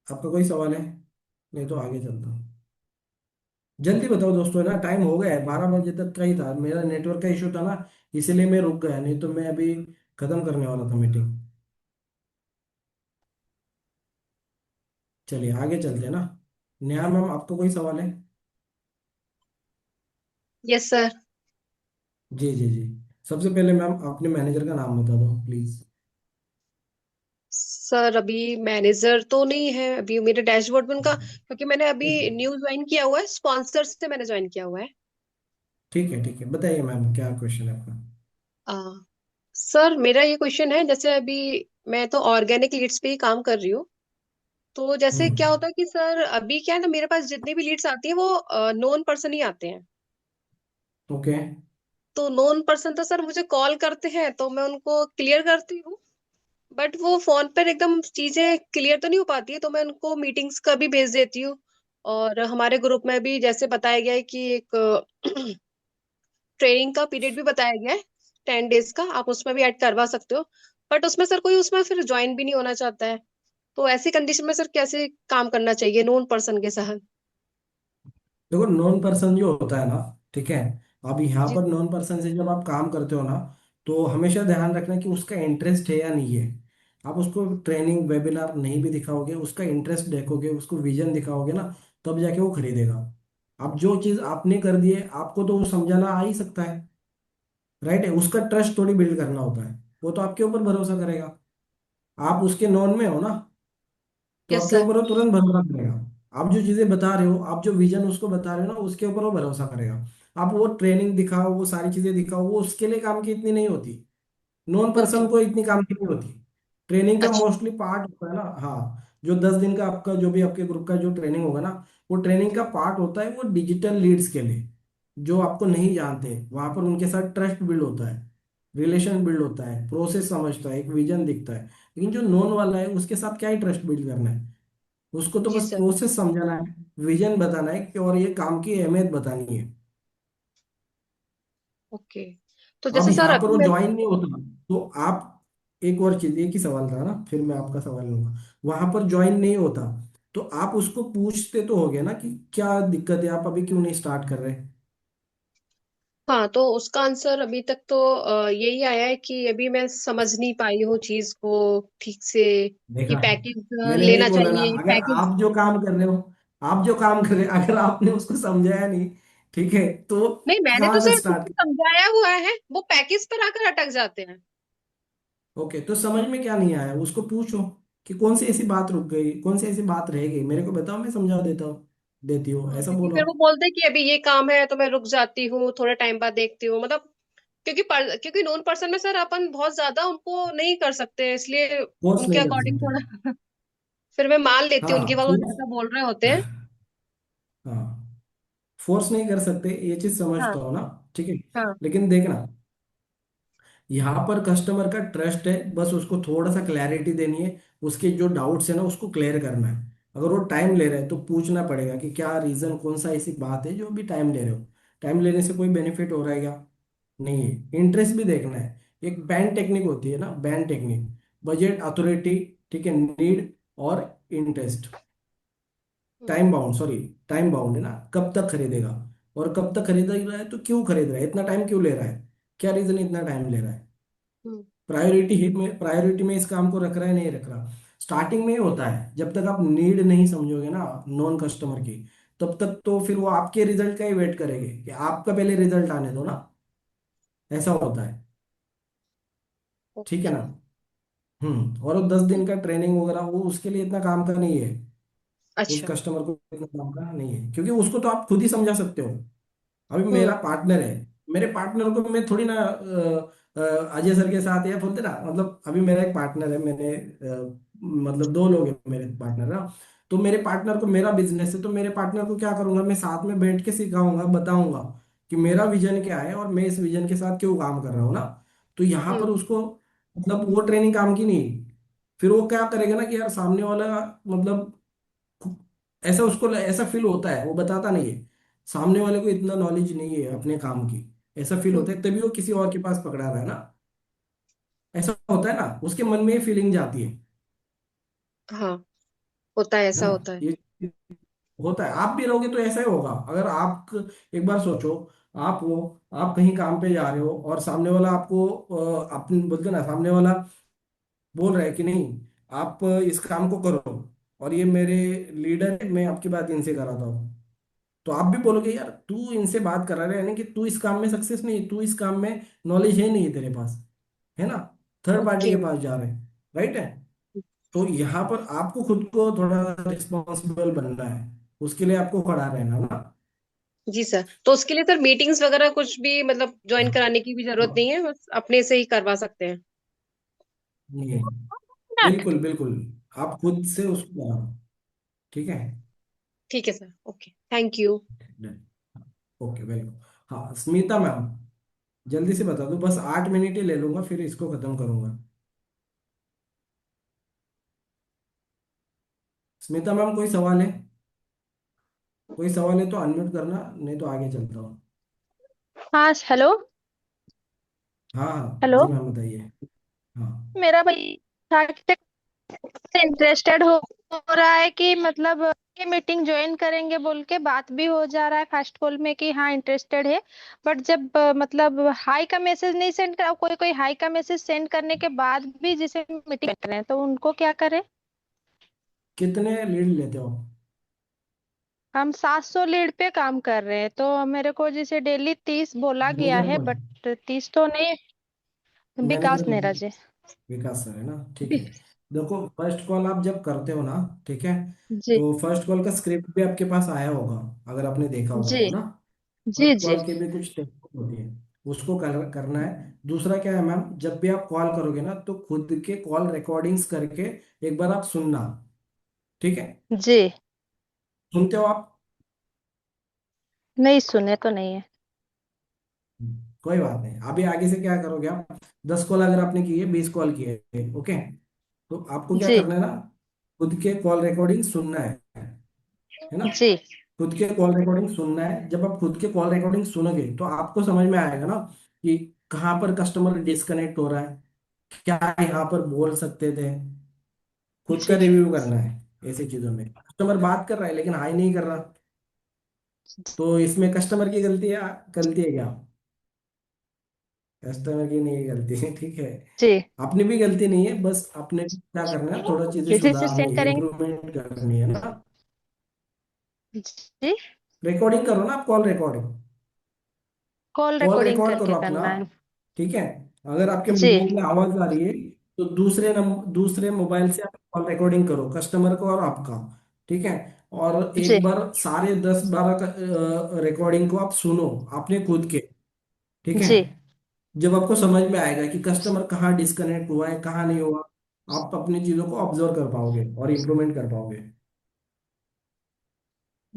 आपका कोई सवाल है? नहीं तो आगे चलता हूँ। जल्दी बताओ दोस्तों, है ना, टाइम हो गया है, 12 बजे तक का ही था, मेरा नेटवर्क का इशू था ना, इसीलिए मैं रुक गया, नहीं तो मैं अभी खत्म करने वाला था मीटिंग। चलिए आगे चलते हैं ना। नेहा मैम, आपको कोई सवाल है? Yes sir. जी जी जी। सबसे पहले मैम अपने मैनेजर का नाम बता दो प्लीज। सर अभी मैनेजर तो नहीं है अभी मेरे डैशबोर्ड में उनका, क्योंकि मैंने ठीक अभी है, न्यू ज्वाइन किया हुआ है, स्पॉन्सर से मैंने ज्वाइन किया हुआ है। ठीक है, ठीक है, बताइए मैम क्या क्वेश्चन है आपका। आ, सर मेरा ये क्वेश्चन है, जैसे अभी मैं तो ऑर्गेनिक लीड्स पे ही काम कर रही हूँ। तो जैसे क्या हम्म। होता है कि सर अभी क्या है ना, मेरे पास जितनी भी लीड्स आती है वो नॉन पर्सन ही आते हैं। ओके। तो नॉन पर्सन तो सर मुझे कॉल करते हैं तो मैं उनको क्लियर करती हूँ, बट वो फोन पर एकदम चीजें क्लियर तो नहीं हो पाती है, तो मैं उनको मीटिंग्स का भी भेज देती हूँ। और हमारे ग्रुप में भी जैसे बताया गया है कि एक ट्रेनिंग का पीरियड भी बताया गया है, 10 डेज का, आप उसमें भी ऐड करवा सकते हो। बट उसमें सर कोई उसमें फिर ज्वाइन भी नहीं होना चाहता है। तो ऐसी कंडीशन में सर कैसे काम करना चाहिए नोन पर्सन के साथ? देखो, नॉन पर्सन जो होता है ना, ठीक है, अब यहाँ जी। पर नॉन पर्सन से जब आप काम करते हो ना, तो हमेशा ध्यान रखना कि उसका इंटरेस्ट है या नहीं है। आप उसको ट्रेनिंग वेबिनार नहीं भी दिखाओगे, उसका इंटरेस्ट देखोगे, उसको विजन दिखाओगे ना, तब जाके वो खरीदेगा। अब जो चीज़ आपने कर दी है, आपको तो वो समझाना आ ही सकता है, राइट है, उसका ट्रस्ट थोड़ी बिल्ड करना होता है। वो तो आपके ऊपर भरोसा करेगा, आप उसके नॉन में हो ना, तो यस आपके सर। ऊपर वो तुरंत भरोसा करेगा। आप जो चीजें बता रहे हो, आप जो विजन उसको बता रहे हो ना, उसके ऊपर वो भरोसा करेगा। आप वो ट्रेनिंग दिखाओ, वो सारी चीजें दिखाओ, वो उसके लिए काम की इतनी नहीं होती। Non okay. पर्सन को इतनी काम की नहीं होती। ट्रेनिंग का अच्छा। मोस्टली पार्ट होता है ना, हाँ, जो 10 दिन का आपका जो भी आपके ग्रुप का जो ट्रेनिंग होगा ना, वो ट्रेनिंग का पार्ट होता है वो डिजिटल लीड्स के लिए, जो आपको नहीं जानते। वहां पर उनके साथ ट्रस्ट बिल्ड होता है, रिलेशन बिल्ड होता है, प्रोसेस समझता है, एक विजन दिखता है। लेकिन जो नॉन वाला है, उसके साथ क्या ही ट्रस्ट बिल्ड करना है। उसको तो जी बस सर। प्रोसेस समझाना है, विजन बताना है कि, और ये काम की अहमियत बतानी है। ओके। तो अब जैसे सर यहाँ पर अभी वो मैं। ज्वाइन नहीं होता, तो आप, एक और चीज, एक ही सवाल था ना, फिर मैं आपका सवाल लूंगा। वहां पर ज्वाइन नहीं होता, तो आप उसको पूछते तो होगे ना कि क्या दिक्कत है, आप अभी क्यों नहीं स्टार्ट कर रहे। हाँ, तो उसका आंसर अभी तक तो यही आया है कि अभी मैं समझ नहीं पाई हूँ चीज को ठीक से, कि देखा, पैकेज मैंने वही लेना बोला ना, चाहिए अगर पैकेज। आप जो काम कर रहे हो, आप जो काम कर रहे हो, अगर आपने उसको समझाया नहीं, ठीक है, तो नहीं, मैंने तो कहाँ से सर खुद स्टार्ट। से समझाया हुआ है, वो पैकेज पर आकर अटक जाते हैं। ओके, तो समझ में क्या नहीं आया, उसको पूछो कि कौन सी ऐसी बात रुक गई, कौन सी ऐसी बात रह गई, मेरे को बताओ, मैं समझा देता हूँ, देती हूँ, हाँ, ऐसा क्योंकि बोलो। फिर वो बोलते हैं कि अभी ये काम है तो मैं रुक जाती हूँ, थोड़े टाइम बाद देखती हूँ, मतलब क्योंकि नॉन पर्सन में सर अपन बहुत ज्यादा उनको नहीं कर सकते, इसलिए फोर्स उनके नहीं कर अकॉर्डिंग सकते। थोड़ा फिर मैं मान लेती हूँ उनकी हाँ, बात, वो फोर्स, जैसा बोल रहे होते हैं। हाँ, फोर्स नहीं कर सकते, ये चीज हाँ। समझता हो ना, ठीक है। हाँ। लेकिन देखना, यहाँ पर कस्टमर का ट्रस्ट है, बस उसको थोड़ा सा क्लैरिटी देनी है, उसके जो डाउट्स है ना उसको क्लियर करना है। अगर वो टाइम ले रहा है, तो पूछना पड़ेगा कि क्या रीजन, कौन सा ऐसी बात है जो भी टाइम ले रहे हो। टाइम लेने से कोई बेनिफिट हो रहा है क्या, नहीं है। इंटरेस्ट भी देखना है। एक बैंड टेक्निक होती है ना, बैंड टेक्निक, बजट, अथॉरिटी, ठीक है, नीड और interest. Hmm. Time bound, sorry, time bound है ना, कब तक खरीदेगा, और कब तक खरीद रहा है, तो क्यों खरीद रहा है, इतना टाइम क्यों ले रहा है, क्या रीजन इतना टाइम ले रहा है। हम्म। प्रायोरिटी में इस काम को रख रहा है, नहीं रख रहा। स्टार्टिंग में ही होता है, जब तक आप नीड नहीं समझोगे ना नॉन कस्टमर की, तब तक तो फिर वो आपके रिजल्ट का ही वेट करेंगे कि आपका पहले रिजल्ट आने दो ना, ऐसा होता है, ठीक है ना। ओके। और वो 10 दिन का ट्रेनिंग वगैरह, वो उसके लिए इतना काम का नहीं है। उस अच्छा। कस्टमर को इतना काम का नहीं है, क्योंकि उसको तो आप खुद ही समझा सकते हो। अभी हम्म। मेरा पार्टनर है, मेरे पार्टनर को मैं थोड़ी ना अजय सर के साथ या बोलते ना, मतलब अभी मेरा एक पार्टनर है, मैंने मतलब 2 लोग हैं मेरे पार्टनर ना। तो मेरे पार्टनर को, मेरा बिजनेस है, तो मेरे पार्टनर को क्या करूंगा, मैं साथ में बैठ के सिखाऊंगा, बताऊंगा कि मेरा विजन क्या है और मैं इस विजन के साथ क्यों काम कर रहा हूँ ना। तो यहाँ हम्म। पर उसको, मतलब वो ट्रेनिंग काम की नहीं। फिर वो क्या करेगा ना कि यार सामने वाला, मतलब ऐसा उसको ऐसा फील होता है, वो बताता नहीं है, सामने वाले को इतना नॉलेज नहीं है अपने काम की, ऐसा फील होता हम्म। है, तभी वो किसी और के पास पकड़ा रहा है ना। ऐसा होता है ना, उसके मन में ये फीलिंग जाती हाँ, होता है, है ऐसा ना। होता है। ये होता है, आप भी रहोगे तो ऐसा ही होगा। अगर आप, एक बार सोचो, आप हो, आप कहीं काम पे जा रहे हो, और सामने वाला आपको अपने बोलते ना, सामने वाला बोल रहा है कि नहीं, आप इस काम को करो, और ये मेरे लीडर है, मैं आपकी बात इनसे कराता हूँ, तो आप भी बोलोगे यार तू इनसे बात करा रहा है, यानी कि तू इस काम में सक्सेस नहीं, तू इस काम में नॉलेज है नहीं है तेरे पास, है ना, थर्ड पार्टी ओके। के पास जा रहे हैं, राइट है। तो यहाँ पर आपको खुद को थोड़ा रिस्पॉन्सिबल बनना है, उसके लिए आपको खड़ा रहना ना। जी सर, तो उसके लिए सर मीटिंग्स वगैरह कुछ भी मतलब ज्वाइन हाँ कराने की भी जरूरत हाँ, नहीं है, बस अपने से ही करवा सकते हैं। नहीं, बिल्कुल बिल्कुल, आप खुद से उसको बनाओ। ठीक है। ठीक है sir, okay, thank you. Okay, welcome. हाँ स्मिता मैम, जल्दी से बता दो, बस 8 मिनट ही ले लूंगा, फिर इसको खत्म करूंगा। स्मिता मैम, कोई सवाल है? कोई सवाल है तो अनम्यूट करना, नहीं तो आगे चलता हूँ। हाँ हेलो। हाँ हाँ हेलो। जी मैम, बताइए। हाँ, मेरा भाई आर्किटेक्ट से इंटरेस्टेड हो रहा है कि मतलब ये मीटिंग ज्वाइन करेंगे बोल के बात भी हो जा रहा है फर्स्ट कॉल में कि हाँ इंटरेस्टेड है। बट जब मतलब हाई का मैसेज नहीं सेंड कर, कोई कोई हाई का मैसेज सेंड करने के बाद भी जिसे मीटिंग कर रहे हैं तो उनको क्या करें। कितने लीड लेते हो? हम 700 लीड पे काम कर रहे हैं तो मेरे को जैसे डेली 30 बोला गया मैनेजर है, कौन है? बट 30 तो नहीं। विकास मैनेजर नेहरा जी। विकास सर है ना, ठीक है। देखो, फर्स्ट कॉल आप जब करते हो ना, ठीक है, जी तो फर्स्ट कॉल का स्क्रिप्ट भी आपके पास आया होगा, अगर आपने देखा होगा जी तो ना। जी फर्स्ट जी कॉल के भी कुछ टेक्निक होती है, उसको करना है। दूसरा क्या है मैम, जब भी आप कॉल करोगे ना, तो खुद के कॉल रिकॉर्डिंग्स करके एक बार आप सुनना। ठीक है? जी। सुनते हो आप? नहीं सुने तो नहीं है। कोई बात नहीं, अभी आगे से क्या करोगे आप, 10 कॉल अगर आपने की है, 20 कॉल की है, ओके, तो आपको क्या जी करना है ना, खुद के कॉल रिकॉर्डिंग सुनना है ना। जी खुद के कॉल रिकॉर्डिंग सुनना है। जब आप खुद के कॉल रिकॉर्डिंग सुनोगे तो आपको समझ में आएगा ना कि कहाँ पर कस्टमर डिस्कनेक्ट हो रहा है, क्या यहाँ पर बोल सकते थे। खुद का जी रिव्यू करना है ऐसी चीजों में। कस्टमर बात कर रहा है लेकिन हाई नहीं कर रहा, तो इसमें कस्टमर की गलती है क्या? कस्टमर की नहीं गलती है, ठीक है। जी। अपनी भी गलती नहीं है, बस अपने को क्या करना है, थोड़ा चीजें किसी से सुधारनी सेंड है, करेंगे। इम्प्रूवमेंट करनी है ना। जी। रिकॉर्डिंग करो ना आप, call recording. Call call recording record करो करके अपना। करना है। ठीक है? अगर आपके जी मोबाइल में आवाज आ रही है, तो दूसरे मोबाइल से आप कॉल रिकॉर्डिंग करो, कस्टमर को और आपका। ठीक है? और जी एक बार सारे 10-12 रिकॉर्डिंग को आप सुनो, अपने खुद के। ठीक है? जी जब आपको समझ में आएगा कि कस्टमर कहाँ डिस्कनेक्ट हुआ है, कहाँ नहीं हुआ, आप अपनी चीजों को ऑब्जर्व कर पाओगे और इम्प्रूवमेंट कर पाओगे।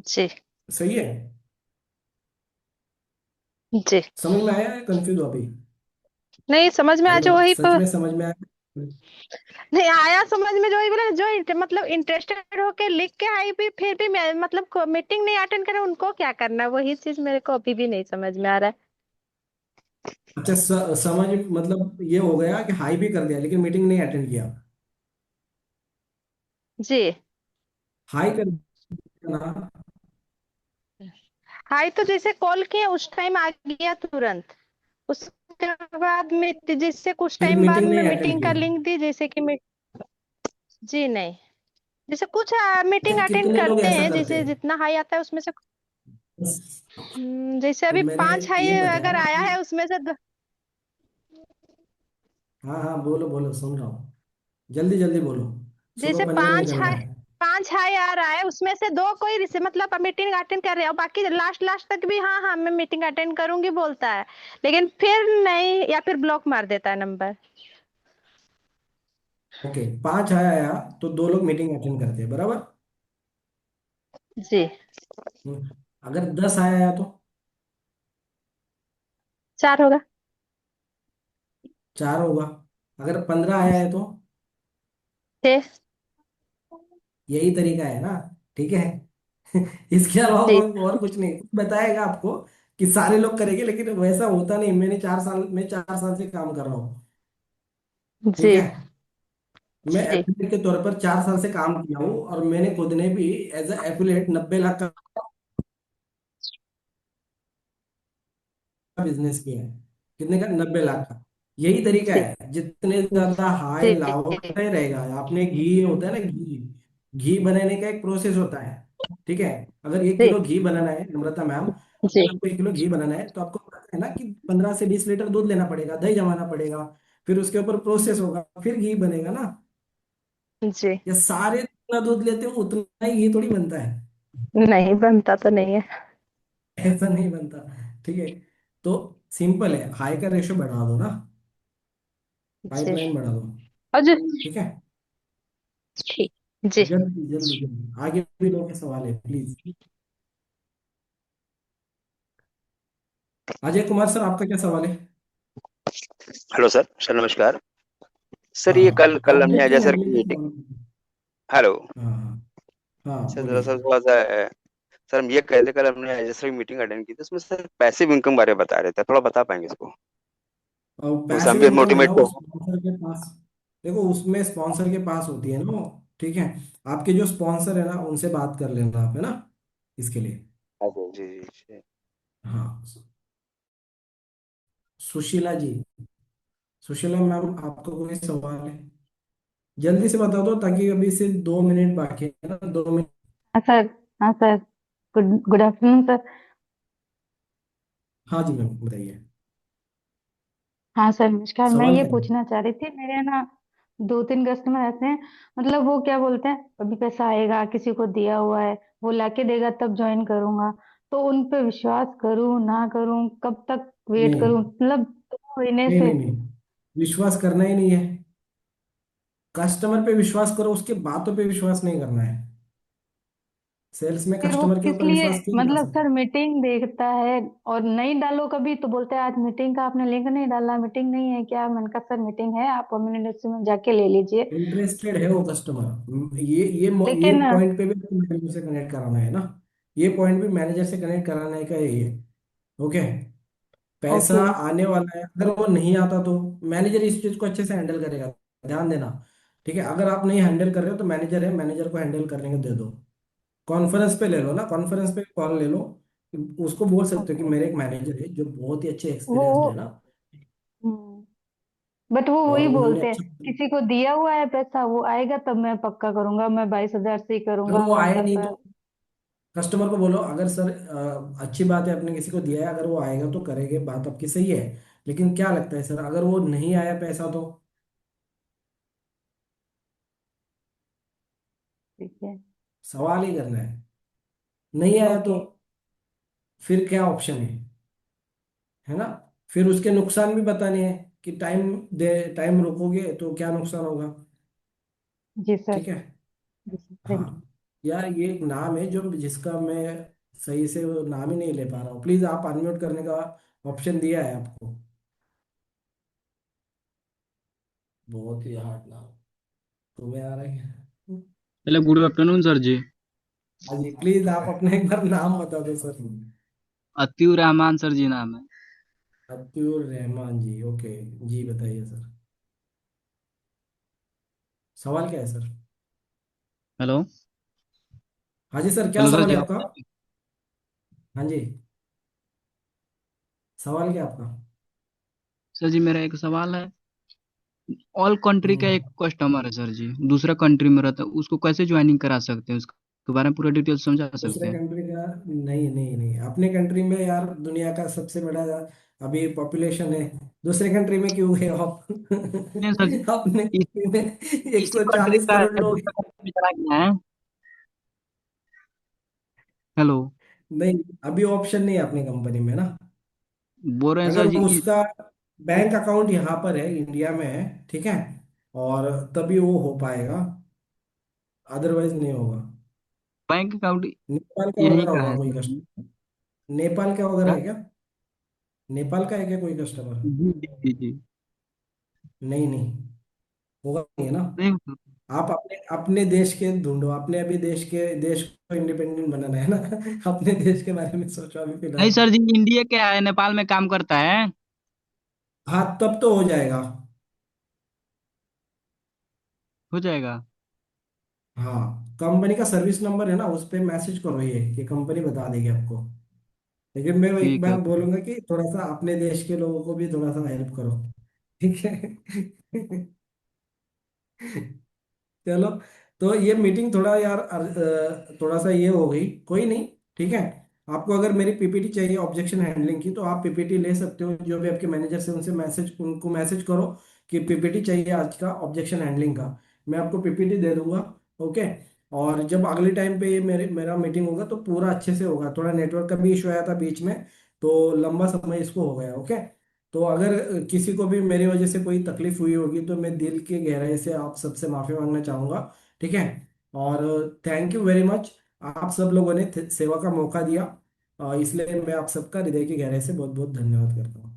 जी सही है? जी। समझ में आया है, कंफ्यूज हो अभी? नहीं समझ में आ हेलो, जो वही सच में समझ में आया? नहीं आया समझ में, जो वही बोला जो मतलब इंटरेस्टेड होके लिख के आई भी फिर भी मैं मतलब मीटिंग नहीं अटेंड करे उनको क्या करना है, वही चीज मेरे को अभी भी नहीं समझ में आ रहा अच्छा, समझ मतलब ये हो गया कि हाई भी कर दिया लेकिन मीटिंग नहीं अटेंड किया। है। जी। हाई कर दिया ना, हाई तो जैसे कॉल किए उस टाइम आ गया तुरंत, उसके बाद में जिससे कुछ फिर टाइम बाद मीटिंग में नहीं अटेंड मीटिंग का किया। लिंक दी जैसे कि जी नहीं, जैसे कुछ मीटिंग अच्छा, अटेंड कितने लोग करते ऐसा हैं करते जैसे हैं? जितना हाई आता है उसमें से बस, जैसे तो अभी मैंने 5 हाई ये बताया अगर ना आया कि, है उसमें से हाँ हाँ, बोलो बोलो, सुन रहा हूँ, जल्दी जल्दी बोलो, सुबह जैसे पंजा नहीं करना है। 5 हाई आ रहा है उसमें से दो कोई मतलब मीटिंग अटेंड कर रहे हैं और बाकी लास्ट लास्ट तक भी हाँ हाँ मैं मीटिंग अटेंड करूंगी बोलता है, लेकिन फिर नहीं या फिर ब्लॉक मार देता है नंबर। ओके, 5 आया तो 2 लोग मीटिंग अटेंड करते हैं, बराबर। जी। अगर 10 आया तो 4 होगा। 4 होगा। अगर 15 आया है तो 6। यही तरीका है ना, ठीक है। इसके अलावा जी और कुछ नहीं बताएगा आपको कि सारे लोग करेंगे, लेकिन वैसा होता नहीं। मैं 4 साल से काम कर रहा हूँ, ठीक जी है। मैं जी एफिलिएट के तौर पर 4 साल से काम किया हूँ, और मैंने खुद ने भी एज ए एफिलिएट 90 लाख का बिजनेस किया है। कितने का? 90 लाख का। यही तरीका जी है, जितने ज्यादा हाई जी लाओ वैसा ही रहेगा। आपने घी होता है ना, घी घी बनाने का एक प्रोसेस होता है, ठीक है। अगर एक जी किलो घी बनाना है नम्रता मैम, जी अगर आपको 1 किलो घी बनाना है तो आपको पता है ना कि 15 से 20 लीटर दूध लेना पड़ेगा, दही जमाना पड़ेगा, फिर उसके ऊपर प्रोसेस होगा, फिर घी बनेगा ना। जी। या सारे जितना दूध लेते हो उतना ही घी थोड़ी बनता है। नहीं बनता तो नहीं है। ऐसा नहीं बनता। ठीक है, तो सिंपल है, हाई का रेशो बढ़ा दो ना, जी। पाइपलाइन बढ़ा दो। और जो ठीक है, ठीक। जी। जल्दी जल्दी जल्दी, आगे भी लोग के सवाल है प्लीज। अजय कुमार सर, आपका क्या सवाल है? Hello sir. सर नमस्कार। सर ये कल हाँ, कल हमने अजय ऑब्जेक्शन सर की हैंडलिंग का मीटिंग। सवाल है। हेलो। हाँ हाँ हाँ, सर बोलिए। दरअसल थोड़ा सा सर हम ये कह रहे थे, कल हमने अजय सर की मीटिंग अटेंड की थी, उसमें सर पैसिव इनकम बारे में बता रहे थे, थोड़ा बता पाएंगे इसको? और तो हम पैसिव भी इनकम है ना, मोटिवेट वो हो। स्पॉन्सर के पास, देखो उसमें स्पॉन्सर के पास होती है ना वो। ठीक है, आपके जो स्पॉन्सर है ना उनसे बात कर लेना आप, है ना, इसके लिए। जी जी जी। हाँ, सुशीला जी, सुशीला मैम, आपका कोई सवाल है? जल्दी से बता दो, ताकि अभी सिर्फ 2 मिनट बाकी है ना, 2 मिनट। हाँ सर। हाँ sir. Good good afternoon sir. हाँ जी मैम, बताइए। हाँ सर, नमस्कार। मैं सवाल ये क्या है? पूछना चाह रही थी, मेरे ना 2-3 कस्टमर ऐसे हैं, मतलब वो क्या बोलते हैं, अभी पैसा आएगा, किसी को दिया हुआ है, वो लाके देगा तब ज्वाइन करूंगा। तो उन पे विश्वास करूं ना करूं, कब तक वेट नहीं करूं, मतलब 2 महीने नहीं से। नहीं नहीं, विश्वास करना ही नहीं है। कस्टमर पे विश्वास करो, उसके बातों पे विश्वास नहीं करना है। सेल्स में फिर वो कस्टमर के किस ऊपर लिए, विश्वास किया जा मतलब सकता सर मीटिंग देखता है और नहीं डालो कभी तो बोलते हैं आज मीटिंग का आपने लिंक नहीं डाला, मीटिंग नहीं है क्या? मैंने कहा सर मीटिंग है, आप कम्युनिटी में जाके ले लीजिए। है। इंटरेस्टेड है वो कस्टमर, ये लेकिन पॉइंट पे भी मैनेजर से कनेक्ट कराना है ना, ये पॉइंट भी मैनेजर से कनेक्ट कराने का है ये। ओके, पैसा ओके। आने वाला है, अगर वो नहीं आता तो मैनेजर इस चीज को अच्छे से हैंडल करेगा, ध्यान देना। ठीक है, अगर आप नहीं हैंडल कर रहे हो तो मैनेजर है, मैनेजर को हैंडल करने को दे दो। कॉन्फ्रेंस पे ले लो ना, कॉन्फ्रेंस पे कॉल ले लो, उसको बोल सकते हो कि ओके। मेरे एक मैनेजर है जो बहुत ही अच्छे वो एक्सपीरियंस्ड है ना, बट वो और वही उन्होंने बोलते हैं, अच्छा, किसी को दिया हुआ है पैसा, वो आएगा तब मैं पक्का करूंगा, मैं 22,000 से ही अगर करूंगा। वो मैंने आए कहा नहीं सर। तो कस्टमर को बोलो, अगर सर अच्छी बात है आपने किसी को दिया है, अगर वो आएगा तो करेंगे, बात आपकी सही है, लेकिन क्या लगता है सर, अगर वो नहीं आया पैसा तो? ठीक है। सवाल ही करना है, नहीं आया तो ओके। फिर क्या ऑप्शन है ना, फिर उसके नुकसान भी बताने हैं कि टाइम रोकोगे तो क्या नुकसान होगा। जी सर। ठीक है, जी सर, थैंक यू। हाँ, यार ये एक नाम है जो जिसका मैं सही से वो नाम ही नहीं ले पा रहा हूँ, प्लीज आप अनम्यूट करने का ऑप्शन दिया है आपको, बहुत ही हार्ड नाम, तुम्हें आ रहा है? हेलो, गुड आफ्टरनून सर जी। हाँ जी, प्लीज आप अपना एक बार नाम बता दो सर। अतिउर रहमान सर जी नाम है। अब्दुल रहमान जी, ओके, जी बताइए सर, सवाल क्या है सर? हेलो। हाँ जी सर, क्या हेलो सर सवाल जी। है आपका? हाँ जी, सवाल क्या है आपका? सर जी मेरा एक सवाल है। ऑल कंट्री का हम्म, एक कस्टमर है सर जी, दूसरा कंट्री में रहता है, उसको कैसे ज्वाइनिंग करा सकते हैं, उसके बारे में पूरा डिटेल समझा सकते दूसरे हैं? कंट्री का? नहीं नहीं नहीं, अपने कंट्री में यार, दुनिया का सबसे बड़ा अभी पॉपुलेशन है, दूसरे कंट्री में क्यों गए हो आप? नहीं सर जी, अपने कंट्री में एक इसी सौ कंट्री चालीस का करोड़ है, लोग दूसरा हैं। कंट्री में चला गया है। हेलो। नहीं, अभी ऑप्शन नहीं है अपनी कंपनी में ना, बोल रहे हैं अगर सर जी उसका बैंक अकाउंट यहाँ पर है, इंडिया में है, ठीक है, और तभी वो हो पाएगा, अदरवाइज नहीं होगा। बैंक अकाउंट नेपाल का यहीं वगैरह का होगा है कोई सर जी। कस्टमर, नेपाल का वगैरह क्या? है क्या? नेपाल का है क्या कोई कस्टमर? जी जी जी जी। नहीं नहीं, होगा नहीं है ना। नहीं आप अपने अपने देश के ढूंढो, अपने अभी देश को इंडिपेंडेंट बनाना है ना। अपने देश के बारे में सोचो अभी नहीं फिलहाल। सर जी, इंडिया क्या है, नेपाल में काम करता है। हाँ, तब तो हो जाएगा। हो जाएगा। हाँ, कंपनी का सर्विस नंबर है ना, उस पे मैसेज करो, ये कंपनी बता देगी आपको। लेकिन मैं एक ठीक है। बार बोलूंगा कि थोड़ा सा अपने देश के लोगों को भी थोड़ा सा हेल्प करो। ठीक है। चलो, तो ये मीटिंग थोड़ा यार थोड़ा सा ये हो गई, कोई नहीं, ठीक है। आपको अगर मेरी पीपीटी चाहिए ऑब्जेक्शन हैंडलिंग की, तो आप पीपीटी ले सकते हो, जो भी आपके मैनेजर से उनसे मैसेज, उनको मैसेज करो कि पीपीटी चाहिए आज का ऑब्जेक्शन हैंडलिंग का, मैं आपको पीपीटी दे दूंगा। ओके। और जब अगले टाइम पे ये मेरा मीटिंग होगा तो पूरा अच्छे से होगा। थोड़ा नेटवर्क का भी इशू आया था बीच में, तो लंबा समय इसको हो गया। ओके। तो अगर किसी को भी मेरी वजह से कोई तकलीफ हुई होगी तो मैं दिल की गहराई से आप सबसे माफी मांगना चाहूंगा। ठीक है। और थैंक यू वेरी मच। आप सब लोगों ने सेवा का मौका दिया, इसलिए मैं आप सबका हृदय की गहराई से बहुत बहुत धन्यवाद करता हूँ।